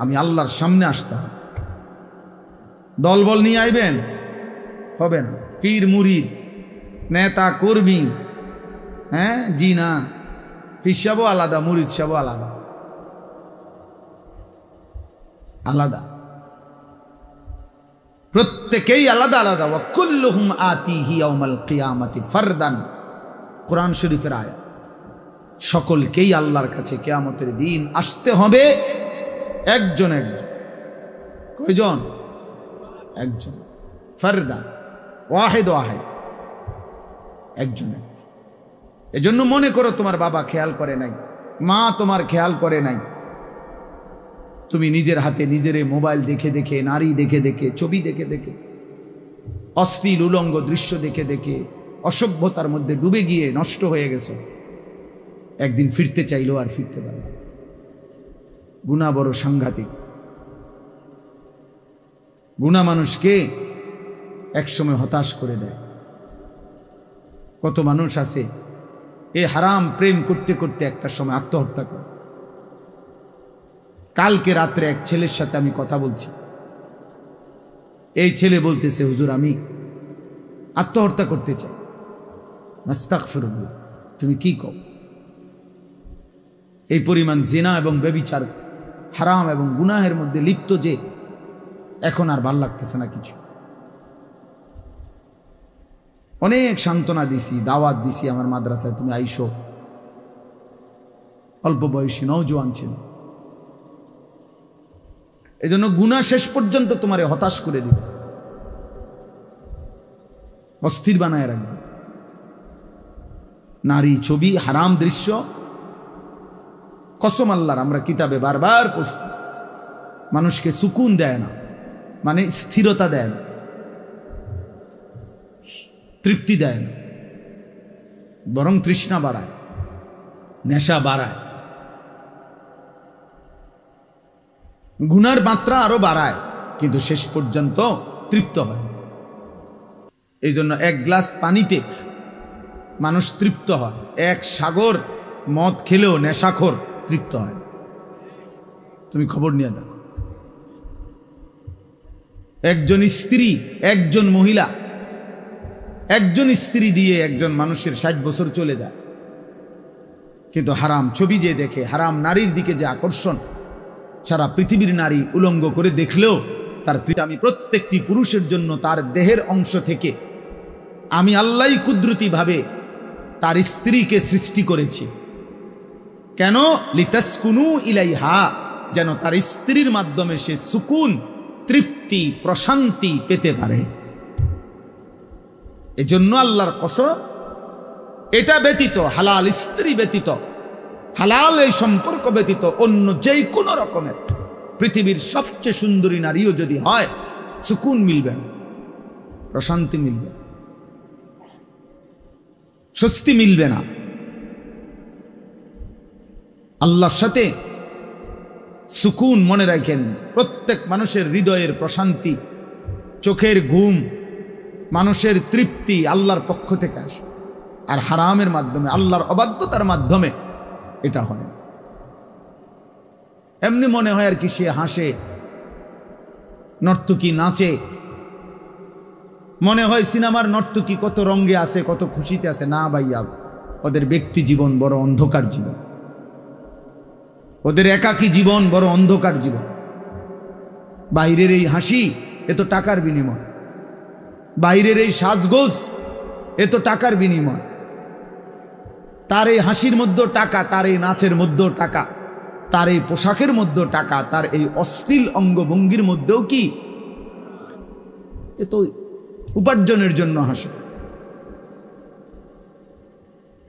আমি আল্লাহর সামনে আসতে হবে। দলবল নিয়ে আইবেন হবে না, পীর মুরিদ নেতা কর্মী, হ্যাঁ জি না, পীর সাহেবও আলাদা, মুরিদ সাহেবও আলাদা আলাদা, প্রত্যেকেই আলাদা আলাদা। ওয়া কুল্লুহুম আতিহি ইয়াউমাল কিয়ামাতি ফারদান, কোরআন শরীফের আয়াত। সকলকেই আল্লাহর কাছে কিয়ামতের দিন আসতে হবে একজন একজন। কয়জন? একজন, ফারদান, ওয়াহিদ ওয়াহিদ, একজন একজন। এজন্য মনে করো তোমার বাবা খেয়াল করে নাই, মা তোমার খেয়াল করে নাই, তুমি নিজের হাতে নিজের মোবাইল দেখে দেখে, নারী দেখে দেখে, ছবি দেখে দেখে, অশ্লীল উলঙ্গ দৃশ্য দেখে দেখে অসভ্যতার মধ্যে ডুবে গিয়ে নষ্ট হয়ে গেছো। একদিন ফিরতে চাইলেও আর ফিরতে পারবে না। গুনাহ বড় সাংঘাতিক। গুনাহ মানুষকে একসময় হতাশ করে দেয়। কত মানুষ আছে এ হারাম প্রেম করতে করতে একটা সময় আত্মহত্যা করে। কালকে রাত্রে এক ছেলের সাথে আমি কথা বলছি। এই ছেলে বলতেছে, হুজুর আমি আত্মহত্যা করতে চাই। আস্তাগফিরুল্লাহ, তুমি কি কও? এই পরিমাণ জিনা এবং ব্যভিচার, হারাম এবং গুনাহের মধ্যে লিপ্ত যে এখন আর ভাল লাগতেছে না কিছু। অনেক সান্ত্বনা দিছি, দাওয়াত দিছি আমার মাদ্রাসায়, তুমি আইসো। অল্প বয়সী নওজোয়ান ছিল, এজন্য গুনাহ শেষ পর্যন্ত তোমারে হতাশ করে দিবে, অস্থির বানায় রাখবে। নারী ছবি, হারাম দৃশ্য, কসম আল্লাহর, আমরা কিতাবে বারবার পড়ছি, মানুষকে সুকুন দেয় না, মানে স্থিরতা দেয় না, তৃপ্তি দেয় না, বরং তৃষ্ণা বাড়ায়, নেশা বাড়ায়, গুনার মাত্রা আরো বাড়ায়, কিন্তু শেষ পর্যন্ত তৃপ্ত হয়। এই জন্য এক গ্লাস পানিতে মানুষ তৃপ্ত হয়, এক সাগর মদ খেলেও নেশাখোর তৃপ্ত হয়। তুমি খবর নিয়ে দেখো, একজন স্ত্রী, একজন মহিলা, একজন স্ত্রী দিয়ে একজন মানুষের 60 বছর চলে যায়, কিন্তু হারাম ছবি যে দেখে, হারাম নারীর দিকে যে আকর্ষণ, সারা পৃথিবীর নারী উলঙ্গ করে দেখলেও তার আমি প্রত্যেকটি পুরুষের জন্য তার দেহের অংশ থেকে আমি আল্লাহ কুদরতি ভাবে তার স্ত্রীকে সৃষ্টি করেছি। কেন? লিতাসকুনু ইলাইহা, যেন তার স্ত্রীর মাধ্যমে সে সুকুন, তৃপ্তি, প্রশান্তি পেতে পারে। এজন্য আল্লাহর কসম, এটা ব্যতীত, হালাল স্ত্রী ব্যতীত, হালাল এই সম্পর্ক ব্যতীত অন্য যেই কোনো রকমের পৃথিবীর সবচেয়ে সুন্দরী নারীও যদি হয়, সুকুন মিলবে না, প্রশান্তি মিলবে, স্বস্তি মিলবে না। আল্লাহর সাথে সুকুন, মনে রাখেন, প্রত্যেক মানুষের হৃদয়ের প্রশান্তি, চোখের ঘুম, মানুষের তৃপ্তি আল্লাহর পক্ষ থেকে আসে, আর হারামের মাধ্যমে, আল্লাহর অবাধ্যতার মাধ্যমে এটা হয়। এমনি মনে হয় আর কি সে হাসে, নর্তকী নাচে, মনে হয় সিনেমার নর্তকী কত রঙে আছে, কত খুশিতে আছে। না ভাইয়া, ওদের ব্যক্তি জীবন বড় অন্ধকার জীবন, ওদের একাকী জীবন বড় অন্ধকার জীবন। বাইরের এই হাসি এ তো টাকার বিনিময়, বাইরের এই সাজগোজ এ তো টাকার বিনিময়। তার এই হাসির মধ্যেও টাকা, তার এই নাচের মধ্যেও টাকা, তার এই পোশাকের মধ্যেও টাকা, তার এই অশ্লীল অঙ্গভঙ্গির মধ্যেও কি, এ তো উপার্জনের জন্য হাসে।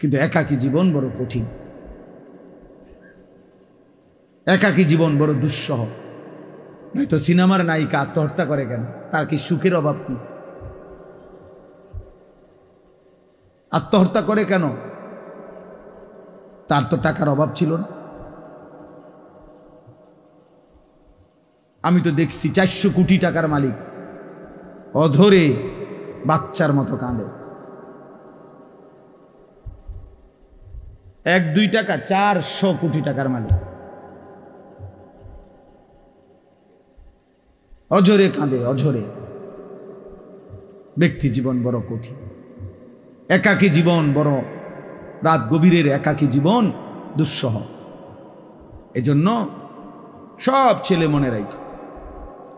কিন্তু একাকী জীবন বড় কঠিন, একাকী জীবন বড় দুঃসহ। নয়তো সিনেমার নায়িকা আত্মহত্যা করে কেন? তার কি সুখের অভাব কি? আত্মহত্যা করে কেন? তার তো টাকার অভাব ছিল না। আমি তো দেখছি 400 কোটি টাকার মালিক অধরে বাচ্চার মতো কাঁদে। 1-2 টাকা, 400 কোটি টাকার মালিক অঝরে কাঁদে, অঝরে। ব্যক্তি জীবন বড় কঠিন, একাকী জীবন বড়, রাত গভীরের একাকী জীবন দুঃসহ। এজন্য সব ছেলে মনে রাখো,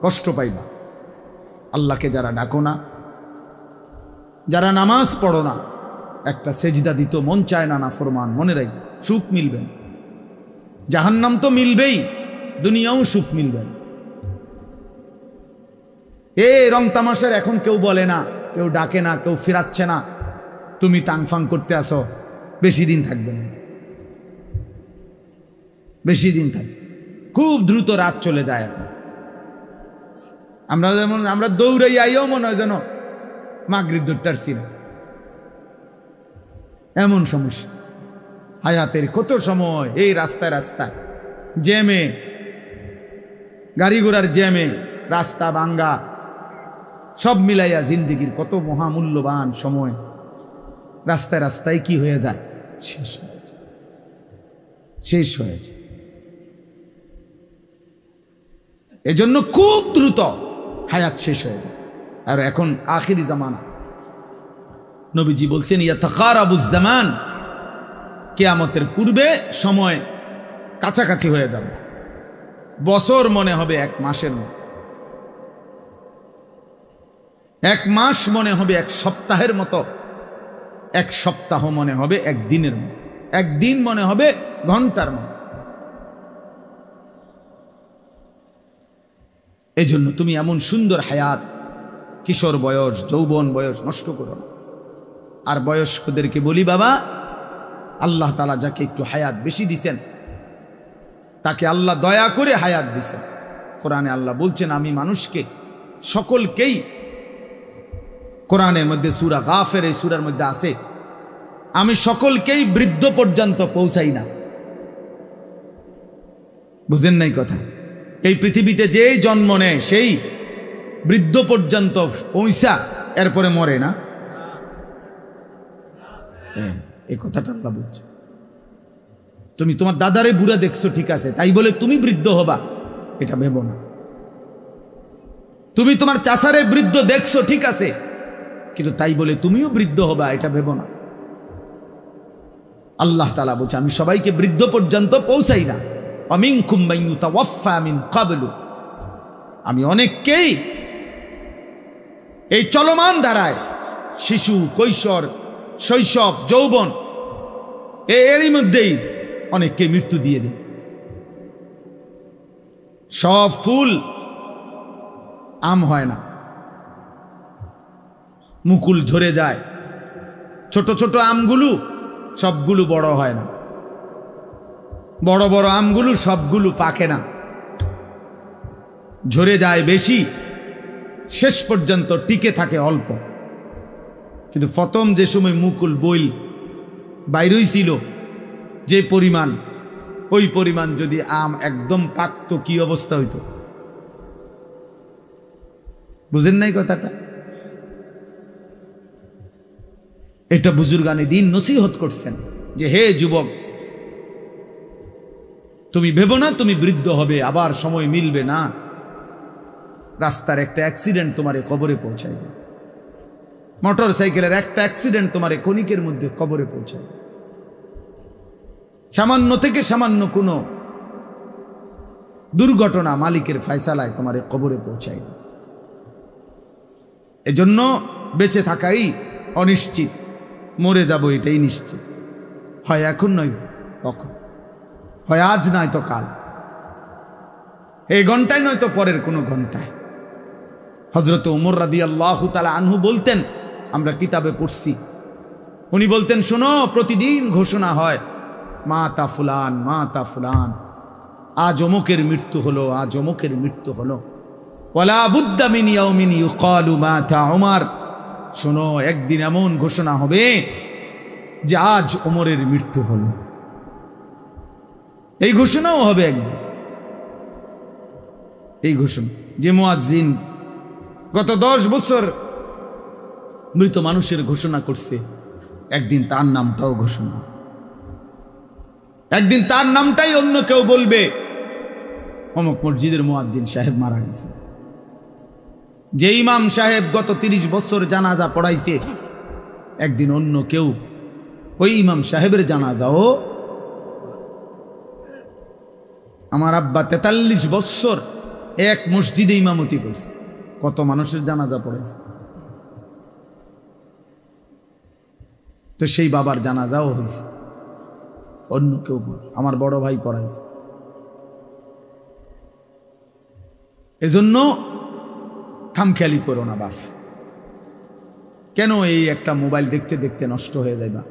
কষ্ট পাইবা। আল্লাহকে যারা ডাকো না, যারা নামাজ পড়ো না, একটা সেজদা দিত মন চায় না, নাফরমান, মনে রাখো সুখ মিলবে না। জাহান্নাম তো মিলবেই, দুনিয়াও সুখ মিলবে না। রং তামাশার এখন কেউ বলে না, কেউ ডাকে না, কেউ ফেরাচ্ছে না। তুমি তাংফাং করতে আসো, বেশি দিন থাকবে না, বেশি দিন থাকবে। খুব দ্রুত রাত চলে যায়। এখন আমরা দৌড়াই আইও মনে হয় যেন মাগরিব ধরতে পারছি না, এমন সমস্যা। হায়াতের কত সময় এই রাস্তায় রাস্তায় জ্যামে, গাড়ি ঘোড়ার জ্যামে, রাস্তা ভাঙ্গা, সব মিলাইয়া জিন্দিগির কত মহামূল্যবান সময় রাস্তায় রাস্তায় কি হয়ে যায়, শেষ হয়ে যায়, শেষ হয়ে যায়। এজন্য খুব দ্রুত হায়াত শেষ হয়ে যায়। আর এখন আখিরি জামানা, নবীজি বলছেন ইয়াতাকারাবুজ জামান, কিয়ামতের পূর্বে সময় কাছাকাছি হয়ে যাবে। বছর মনে হবে এক মাসের মতো, এক মাস মনে হবে এক সপ্তাহের মতো, এক সপ্তাহ মনে হবে এক দিনের মতো, একদিন মনে হবে ঘন্টার মতো। এজন্য তুমি এমন সুন্দর হায়াত, কিশোর বয়স, যৌবন বয়স নষ্ট করো না। আর বয়স্কদেরকে বলি, বাবা, আল্লাহ তাআলা যাকে একটু হায়াত বেশি দিছেন তাকে আল্লাহ দয়া করে হায়াত দিছেন। কোরআনে আল্লাহ বলছেন, আমি মানুষকে সকলকেই, কোরআনের মধ্যে সূরা গাফির, এই সূরার মধ্যে আছে, আমি সকলকেই বৃদ্ধ পর্যন্ত পৌঁছাই না। বুঝেন নাই কথা? এই পৃথিবীতে যেই জন্ম নেয় সেই বৃদ্ধ পর্যন্ত পৌঁছা, এরপরে মরে না। এই কথাটা আল্লাহ বলছে। তুমি তোমার দাদারে বুড়া দেখছো, ঠিক আছে, তাই বলে তুমি বৃদ্ধ হবা এটা ভেবো না। তুমি তোমার চাচারে বৃদ্ধ দেখছো, ঠিক আছে, কিন্তু তাই বলে তুমিও বৃদ্ধ হবা এটা ভেবো না। আল্লাহ তাআলা বলছে, আমি সবাইকে বৃদ্ধ পর্যন্ত পৌঁছাই না। আমিনকুম মান ইউতাওয়াফা মিন ক্বাবলু, আমি অনেককেই এই চলমান ধারায়, শিশু, কৈশোর, শৈশব, যৌবন, এরই মধ্যেই অনেককে মৃত্যু দিয়ে দেয়। সব ফুল আম হয় না, মুকুল ঝরে যায়। ছোট ছোট আমগুলো সবগুলো বড় হয় না, বড় বড় আমগুলো সবগুলো পাকে না, ঝরে যায় বেশি, শেষ পর্যন্ত টিকে থাকে অল্প। কিন্তু প্রথম যে সময় মুকুল বইল বাইরই ছিল যে পরিমাণ, ওই পরিমাণ যদি আম একদম পাকতো কি অবস্থা হইতো? বুঝেন নাই কথাটা? এটা বুজুর্গানে দিন নসিহত করছেন যে, হে যুবক, তুমি ভেবো না তুমি বৃদ্ধ হবে, আবার সময় মিলবে না। রাস্তার একটা অ্যাক্সিডেন্ট তোমারে কবরে পৌঁছায় দেবে, মোটর সাইকেলের একটা অ্যাক্সিডেন্ট তোমারে ক্ষণিকের মধ্যে কবরে পৌঁছায় দেবে। সামান্য থেকে সামান্য কোনো দুর্ঘটনা মালিকের ফয়সালায় তোমারে কবরে পৌঁছায় দেবে। এজন্য বেঁচে থাকাই অনিশ্চিত, মরে যাব এটাই নিশ্চিত। হয় এখন নয় তখন, হয় আজ নয় তো কাল, এই ঘন্টায় নয় তো পরের কোনো ঘন্টায়। হযরত ওমর রাদিয়াল্লাহু তাআলা আনহু বলতেন, আমরা কিতাবে পড়ছি, উনি বলতেন, শোনো, প্রতিদিন ঘোষণা হয়, মাতা ফুলান, মাতা ফুলান, আজ অমুকের মৃত্যু হলো, আজ অমুকের মৃত্যু হলো। ওয়ালা বুদ্দা মিন ইয়াউমিন ইউকালু মাতা ওমর, শোনো, একদিন এমন ঘোষণা হবে যে আজ ওমরের মৃত্যু হলো। এই ঘোষণাও হবে একদিন। এই ঘোষণা যে মুয়াজ্জিন গত 10 বছর মৃত মানুষের ঘোষণা করছে, একদিন তার নামটাও ঘোষণা, একদিন তার নামটাই অন্য কেউ বলবে, অমুক মসজিদের মুয়াজ্জিন সাহেব মারা গেছে। যে ইমাম সাহেব গত 30 বছর জানাজা পড়াইছে, একদিন অন্য কেউ ওই ইমাম সাহেবের জানাজাও। আমার আব্বা 43 বছর এক মসজিদে ইমামতি করছে, কত মানুষের জানাজা পড়াইছে। তো সেই বাবার জানাজাও হয়েছে, অন্য কেউ, আমার বড় ভাই পড়াইছে। এজন্য খামখেয়ালি করো না বাপ। কেন এই একটা মোবাইল দেখতে দেখতে নষ্ট হয়ে যাইবা?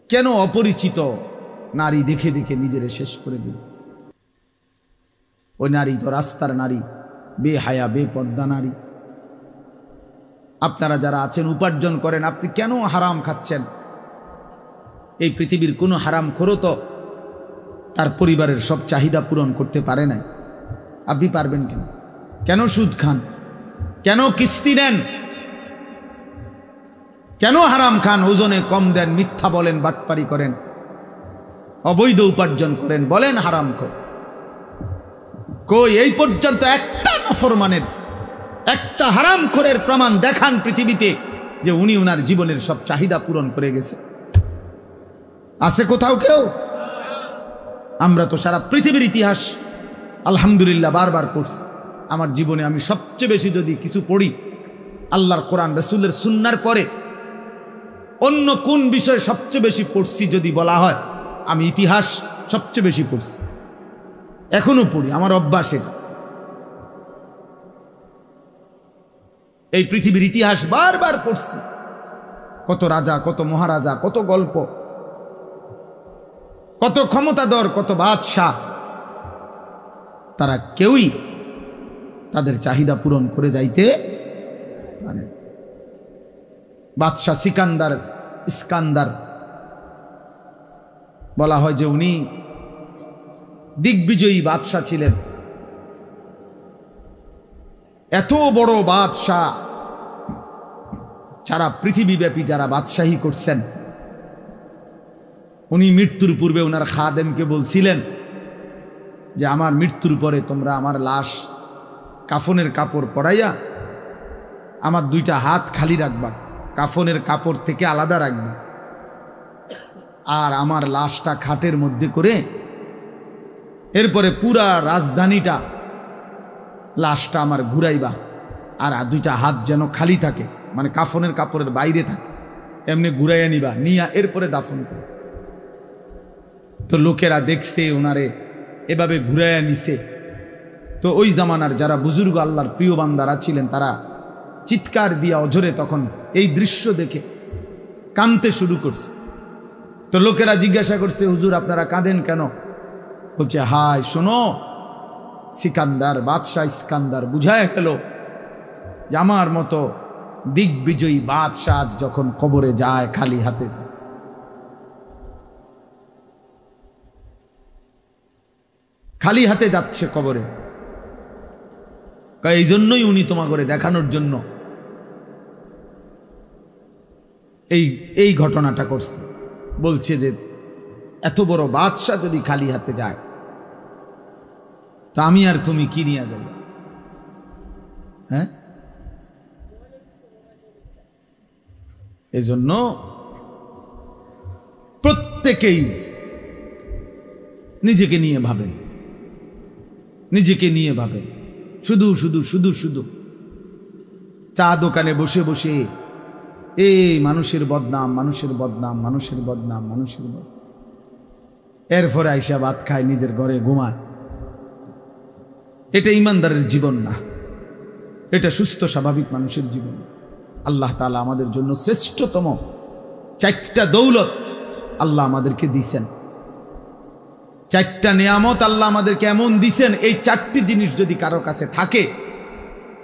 কেন অপরিচিত নারী দেখে দেখে নিজেরে শেষ করে দিল? ওই নারী তো রাস্তার নারী, বেহায়া বেপর্দা নারী। আপনারা যারা আছেন উপার্জন করেন, আপনি কেন হারাম খাচ্ছেন? এই পৃথিবীর কোনো হারামখোরও তো তার পরিবারের সব চাহিদা পূরণ করতে পারে না। আপনি পারবেন কেন? কেন সুদ খান? কেন কিস্তি নেন? কেন হারাম খান? ওজনে কম দেন, মিথ্যা বলেন, বাটপারি করেন, অবৈধ উপার্জন করেন, বলেন হারামখোর। কই এই পর্যন্ত একটা নাফরমানের, একটা হারামখোরের প্রমাণ দেখান পৃথিবীতে যে উনি ওনার জীবনের সব চাহিদা পূরণ করে গেছে? আছে কোথাও কেউ? আমরা তো সারা পৃথিবীর ইতিহাস আলহামদুলিল্লাহ বারবার পড়ছি। আমার জীবনে আমি সবচেয়ে বেশি যদি কিছু পড়ি আল্লাহর কোরআন রাসূলের সুন্নাহর পরে অন্য কোন বিষয়ে সবচেয়ে বেশি পড়ছি যদি বলা হয়, আমি ইতিহাস সবচেয়ে বেশি পড়ছি, এখনো পড়ি, আমার অভ্যাস এটা। এই পৃথিবীর ইতিহাস বারবার পড়ছি, কত রাজা, কত মহারাজা, কত গল্প, কত ক্ষমতাধর, কত বাদশাহ, তারা কেউই তাদের চাহিদা পূরণ করে যাইতে পারে। বাদশাহ ইস্কান্দার বলা হয় যে উনি দিগ্বিজয়ী বাদশাহ ছিলেন। এত বড় বাদশাহ, সারা পৃথিবীব্যাপী যারা বাদশাহী করছেন, উনি মৃত্যুর পূর্বে ওনার খাদেমকে বলছিলেন যে আমার মৃত্যুর পরে তোমরা আমার লাশ কাফনের কাপড় পরাইয়া আমার দুইটা হাত খালি রাখবা, কাফনের কাপড় থেকে আলাদা রাখবা, আর আমার লাশটা খাটের মধ্যে করে এরপরে পুরা রাজধানীটা লাশটা আমার ঘুরাইবা, আর দুইটা হাত যেন খালি থাকে, মানে কাফনের কাপড়ের বাইরে থাকে, এমনি ঘুরাইয়া নিবা, নিয়া এরপরে দাফন করে। তো লোকেরা দেখছে ওনারে এভাবে ঘুরাইয়া নিছে। তো ওই জামানার যারা বুজুর্গ আল্লাহর প্রিয় বান্দারা ছিলেন তারা চিৎকার দিয়া অঝরে তখন এই দৃশ্য দেখে কাঁদতে শুরু করছে। তো লোকেরা জিজ্ঞাসা করছে, হুজুর আপনারা কাঁদেন কেন? বলছে, হায় শোনো, সিকান্দার, বাদশাহ ইস্কান্দার বুঝায় গেল যে আমার মতো দিগ্বিজয়ী বাদশাহ আজ যখন কবরে যায় খালি হাতে, খালি হাতে যাচ্ছে কবরে, এই জন্যই উনি তোমা করে দেখানোর জন্য এই ঘটনাটা করছে। বলছে যে এত বড় বাদশাহ যদি খালি হাতে যায় তা আমি আর তুমি কি নিয়ে যাব? হ্যাঁ, এজন্য প্রত্যেকেই নিজেকে নিয়ে ভাবেন, নিজেকে নিয়ে ভাবেন। শুধু শুধু শুধু শুধু চা দোকানে বসে বসে এই মানুষের বদনাম, মানুষের বদনাম, মানুষের বদনাম, মানুষের বদনাম, এরপরে আইসা ভাত খায়, নিজের ঘরে ঘুমায়। এটা ইমানদারের জীবন না, এটা সুস্থ স্বাভাবিক মানুষের জীবন। আল্লাহ তাআলা আমাদের জন্য শ্রেষ্ঠতম চারটা দৌলত আল্লাহ আমাদেরকে দিয়েছেন, চারটা নিয়ামত আল্লাহ আমাদেরকে এমন দিছেন, এই চারটি জিনিস যদি কারো কাছে থাকে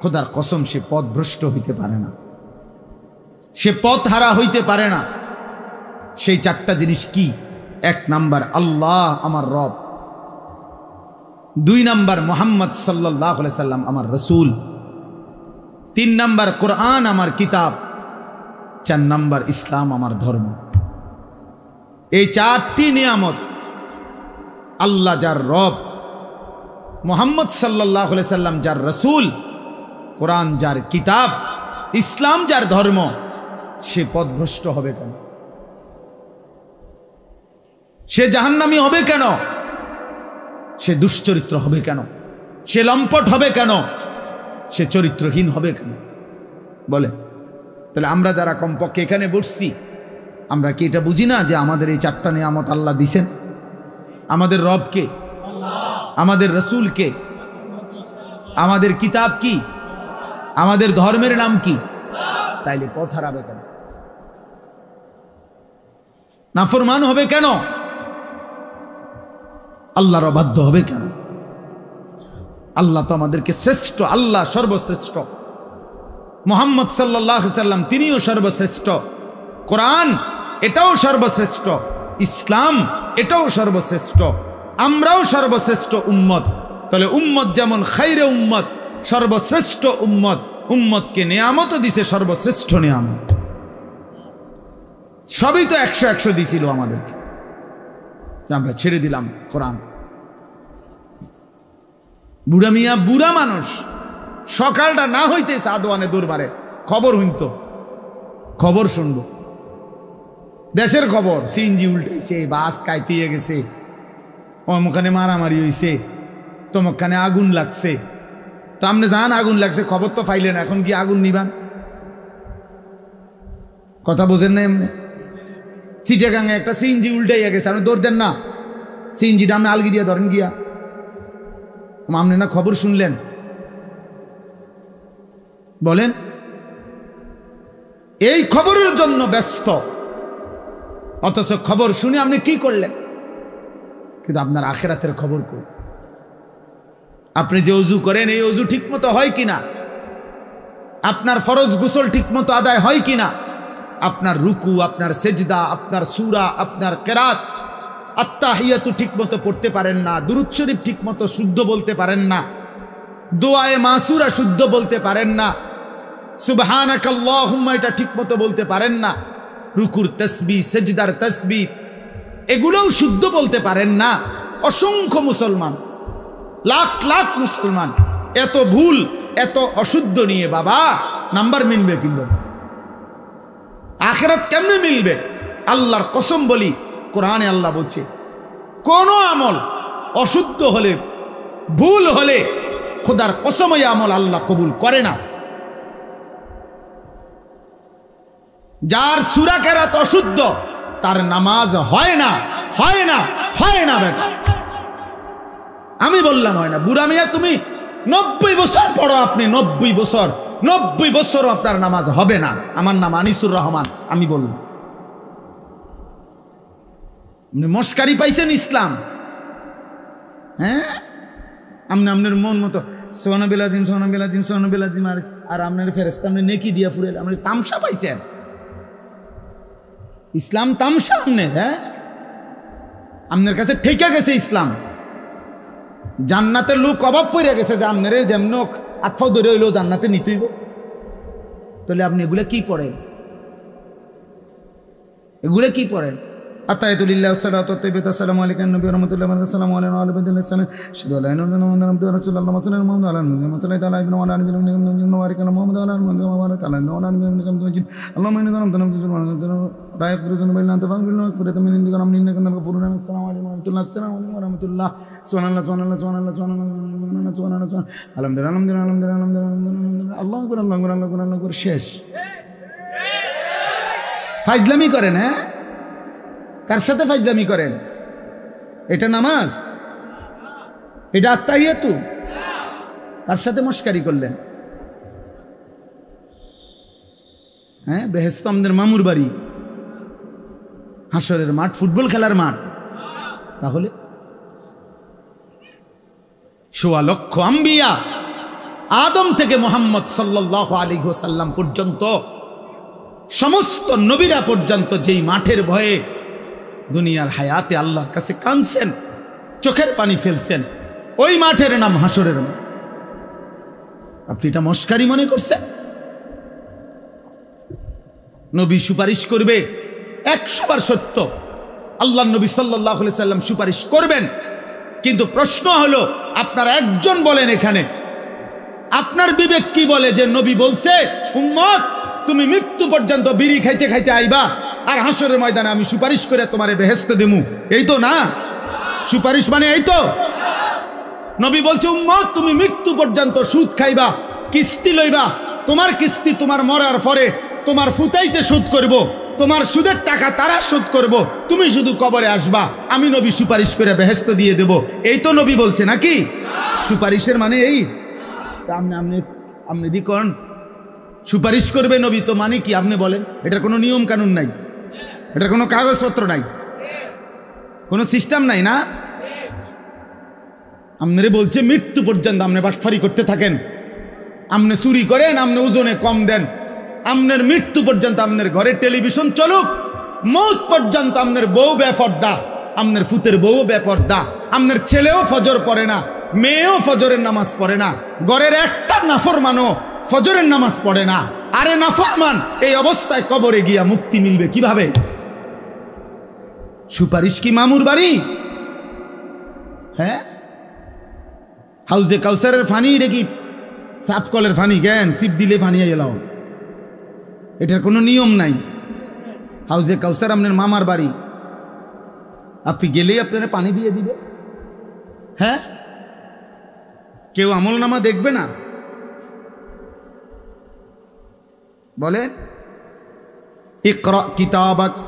খোদার কসম সে পথভ্রষ্ট হইতে পারে না, সে পথ হারা হইতে পারে না। সেই চারটা জিনিস কি? 1 নাম্বার আল্লাহ আমার রব, 2 নাম্বার মুহাম্মদ সাল্লাল্লাহু আলাইহি সাল্লাম আমার রাসূল, 3 নাম্বার কোরআন আমার কিতাব, 4 নাম্বার ইসলাম আমার ধর্ম। এই চারটি নিয়ামত আল্লাহ যার রব, মুহাম্মদ সাল্লাল্লাহু আলাইহি সাল্লাম যার রাসূল, কোরআন যার কিতাব, ইসলাম যার ধর্ম, সে পথভ্রষ্ট হবে কেন? সে জাহান্নামী হবে কেন? সে দুশ্চরিত্র হবে কেন? সে লম্পট হবে কেন? সে চরিত্রহীন হবে কেন? বলে তাহলে আমরা যারা কমপক্ষে এখানে বসছি, আমরা কি এটা বুঝি না যে আমাদের এই চারটা নিয়ামত আল্লাহ দিছেন? আমাদের রব কে? আমাদের রাসূল কে? আমাদের কিতাব কি? আমাদের ধর্মের নাম কি? তাইলে পথ হারাবে কেন? নাফরমান হবে কেন? আল্লাহর অবাধ্য হবে কেন? আল্লাহ তো আমাদেরকে শ্রেষ্ঠ, আল্লাহ সর্বশ্রেষ্ঠ, মুহাম্মদ সাল্লাল্লাহু আলাইহি সাল্লাম তিনিও সর্বশ্রেষ্ঠ, কোরআন এটাও সর্বশ্রেষ্ঠ, ইসলাম এটাও সর্বশ্রেষ্ঠ, আমরাও সর্বশ্রেষ্ঠ উম্মত। তাহলে উম্মত যেমন খাইরে উম্মত, সর্বশ্রেষ্ঠ উম্মত, উম্মতকে নিয়ামতও দিছে সর্বশ্রেষ্ঠ নিয়ামত। সবই তো 100 দিছিল আমাদেরকে, আমরা ছেড়ে দিলাম কোরআন। বুড়া মিয়া বুড়া মানুষ, সকালটা না হইতে সাদওয়ানে দরবারে খবর হইত, খবর শুনবো, দেশের খবর, সিএনজি উল্টাইছে, বাস কাইতিয়ে গেছে, অমুখানে মারামারি হইছে, তমুখানে আগুন লাগছে। তো আপনি জান আগুন লাগছে, খবর তো পাইলেন, এখন কি আগুন নিবান? কথা বোঝেন না? এমনি চিটাগাঙে একটা সিএনজি উল্টাইয়া গেছে, আপনি দৌড় দেন না? সিএনজিটা আপনি আলগি দিয়ে ধরেন গিয়া, আপনি না খবর শুনলেন? বলেন, এই খবরের জন্য ব্যস্ত, অথচ খবর শুনে আপনি কি করলেন? কিন্তু আপনার আখিরাতের খবর কই? আপনি যে ওযু করেন, এই ওযু ঠিক মতো হয় কিনা? আপনার ফরজ গোসল ঠিক মতো আদায় হয় কিনা? আপনার রুকু, আপনার সেজদা, আপনার সূরা, আপনার কিরাত, আত্তাহিয়াতু ঠিক মতো পড়তে পারেন না, দুরূদ শরীফ ঠিক মতো শুদ্ধ বলতে পারেন না, দোয়ায়ে মাসুরা শুদ্ধ বলতে পারেন না, সুবহানাকাল্লাহুম্মা এটা ঠিক মতো বলতে পারেন না, রুকুর তাসবিহ, সেজদার তাসবিহ এগুলোও শুদ্ধ বলতে পারেন না। অসংখ্য মুসলমান, লাখ লাখ মুসলমান এত ভুল, এত অশুদ্ধ নিয়ে বাবা নাম্বার মিলবে কিংবা আখিরাত কেমনে মিলবে? আল্লাহর কসম বলি, কোরআনে আল্লাহ বলছে, কোন আমল অশুদ্ধ হলে, ভুল হলে খোদার কসম এই আমল আল্লাহ কবুল করে না। যার সূরা কেরাত অশুদ্ধ, তার নামাজ হয় না, হয় না, হয় না। বেটা আমি বললাম হয় না। বুড়া মিয়া তুমি 90 বছর পড়ো, আপনি 90 বছরও আপনার নামাজ হবে না। আমার নাম আনিসুর রহমান, আমি বললাম। আপনি মস্কারি পাইছেন ইসলাম? হ্যাঁ, আপনি আপনার মন মতো সোহানাবিল আজিম, সোহানাবিল আজিম, সোহানাবিল আজিম, আর আপনার ফেরেশতা আপনি নেকি দিয়া ফুরেল, আপনি তামসা পাইছেন? ইসলাম তামসা আপনার? হ্যাঁ, আপনার কাছে ঠেকে গেছে ইসলাম। জান্নাতের লোক অভাব পড়ে গেছে যে আপনার যেমন আটফাও ধরে হইলেও জান্নাতে নিতেইব। তাহলে আপনি এগুলো কি পড়েন? এগুলো কি পড়েন? আতায়াতুলিল্লাহ সাল্লাতু তাইয়্যিবাতু আসসালামু আলাইকুম নবী ওয়া রাহমাতুল্লাহি ওয়া বারাকাতুহু আসসালামু আলাইকুম ওয়া আলিহি সাল্লাম শাহাদু আল্লা ইলাহা ইল্লাল্লাহ ওয়া আন্না মুহাম্মাদার রাসূলুল্লাহ সাল্লাল্লাহু আলাইহি ওয়া সাল্লাম তাআলা ইবনে ওয়া আলা নবী ওয়া বারাকা মুহাম্মাদ ওয়া আলা মুহাম্মাদ ওয়া বারাকা আলা ওয়া আলা নবী মুহাম্মাদ আল্লাহুম্মা ইন্না নাসআলুকা রায়াত ফুরুজুন বাইনা তাফাকুল ওয়া ফুরাত মিন ইনদিকা রামনি ইন্নাকা আনতাল গফুরুর রহিম। আসসালামু আলাইকুম ওয়া রাহমাতুল্লাহ, আসসালামু আলাইকুম ওয়া রাহমাতুল্লাহ। সুবহানাল্লাহ, সুবহানাল্লাহ, সুবহানাল্লাহ, সুবহানাল্লাহ, সুবহানাল্লাহ, আলহামদুলিল্লাহ, আলহামদুলিল্লাহ, আলহামদুলিল্লাহ, আল্লাহু আকবার, আল্লাহু আকবার, আল্লাহু আকবার, আল্লাহু আকবার। শেষ। ফাজলামি করেন? হ্যাঁ, কার সাথে ফাজলামি করেন? এটা নামাজ? এটা আত্তাহিয়াতু? কার সাথে মস্কারি করলেন? হ্যাঁ, বেহেশত আমাদের মামুর বাড়ি, হাসরের মাঠ, ফুটবল খেলার মাঠ। তাহলে ১৬ লক্ষ আম্বিয়া, আদম থেকে মুহাম্মদ সাল্লাল্লাহু আলাইহি ওয়াসাল্লাম পর্যন্ত, সমস্ত নবীরা পর্যন্ত যেই মাঠের ভয়ে দুনিয়ার হায়াতে আল্লাহর কাছে কাঁদছেন, চোখের পানি ফেলছেন, ওই মাঠের নাম হাসরের মাঠ। আপনি এটা মস্কারি মনে করছেন? নবী সুপারিশ করবে 100 বার সত্য, আল্লাহর নবী সাল্লাল্লাহু আলাইহি সাল্লাম সুপারিশ করবেন। কিন্তু প্রশ্ন হলো, আপনারা একজন বলেন এখানে, আপনার বিবেক কি বলে যে নবী বলছে উম্মত তুমি মৃত্যু পর্যন্ত বিড়ি খাইতে খাইতে আইবা, আর হাসরের ময়দানে আমি সুপারিশ করে তোমারে বেহেশত দেবো? এই তো না সুপারিশ মানে, এই তো। নবী বলছে উম্মত তুমি মৃত্যু পর্যন্ত সুদ খাইবা, কিস্তি লইবা, তোমার কিস্তি তোমার মরার পরে তোমার ফুতাইতে সুদ করব, তোমার সুদের টাকা তারা সুদ করব, তুমি শুধু কবরে আসবা, আমি নবী সুপারিশ করে বেহেশত দিয়ে দেব। এই তো নবী বলছে নাকি? সুপারিশের মানে এই? আপনি দিকন সুপারিশ করবে নবী, তো মানে কি আপনি বলেন? এটার কোনো নিয়ম কানুন নাই, এটার কোনো কাগজপত্র নাই, কোনো সিস্টেম নাই না? আপনারে বলছে মৃত্যু পর্যন্ত আপনি বাটফারি করতে থাকেন, আপনি চুরি করেন, আপনি ওজনে কম দেন, আপনার মৃত্যু পর্যন্ত আপনার ঘরে টেলিভিশন চলুক, মৌত পর্যন্ত আপনার বউ বেপর্দা, আপনার ফুতের বউ বেপর্দা, আপনার ছেলেও ফজর পড়ে না, মেয়েও ফজরের নামাজ পড়ে না, ঘরের একটা নাফরমানও ফজরের নামাজ পড়ে না। আরে নাফরমান, এই অবস্থায় কবরে গিয়া মুক্তি মিলবে কিভাবে? সুপারিশ কি মামুর বাড়ি? হ্যাঁ, হাউজে কাউসারের ফানি এটা কি সাফ কলের ফানি? জ্ঞান সিপ দিলে ফানি এলাও, এটার কোনো নিয়ম নাই। হাউজে কাউসার আপনার মামার বাড়ি, আপনি গেলেই আপনারা পানি দিয়ে দিবে। হ্যাঁ, কেউ আমল নামা দেখবে না? বলেন ইকরা কিতাবাক,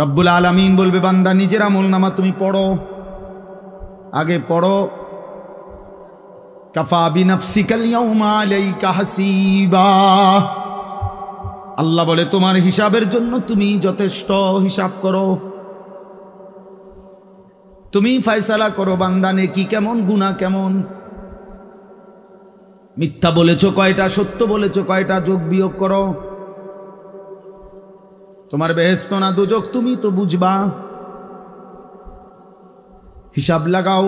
রব্বুল আলামিন বলবে বান্দা নিজের আমল নামা তুমি পড়ো, আগে পড়ো। কাফা বিনাফসিকাল ইয়াউমা আলাইকা হাসিবা, আল্লাহ বলে তোমার হিসাবের জন্য তুমি যথেষ্ট, হিসাব করো, তুমি ফয়সালা করো বান্দা নেকি কেমন গুনাহ কেমন, মিথ্যা বলেছো কয়টা, সত্য বলেছো কয়টা, যোগ বিয়োগ করো। তোমার বেহেশত না দোজখ তুমি তো বুঝবা, হিসাব লাগাও।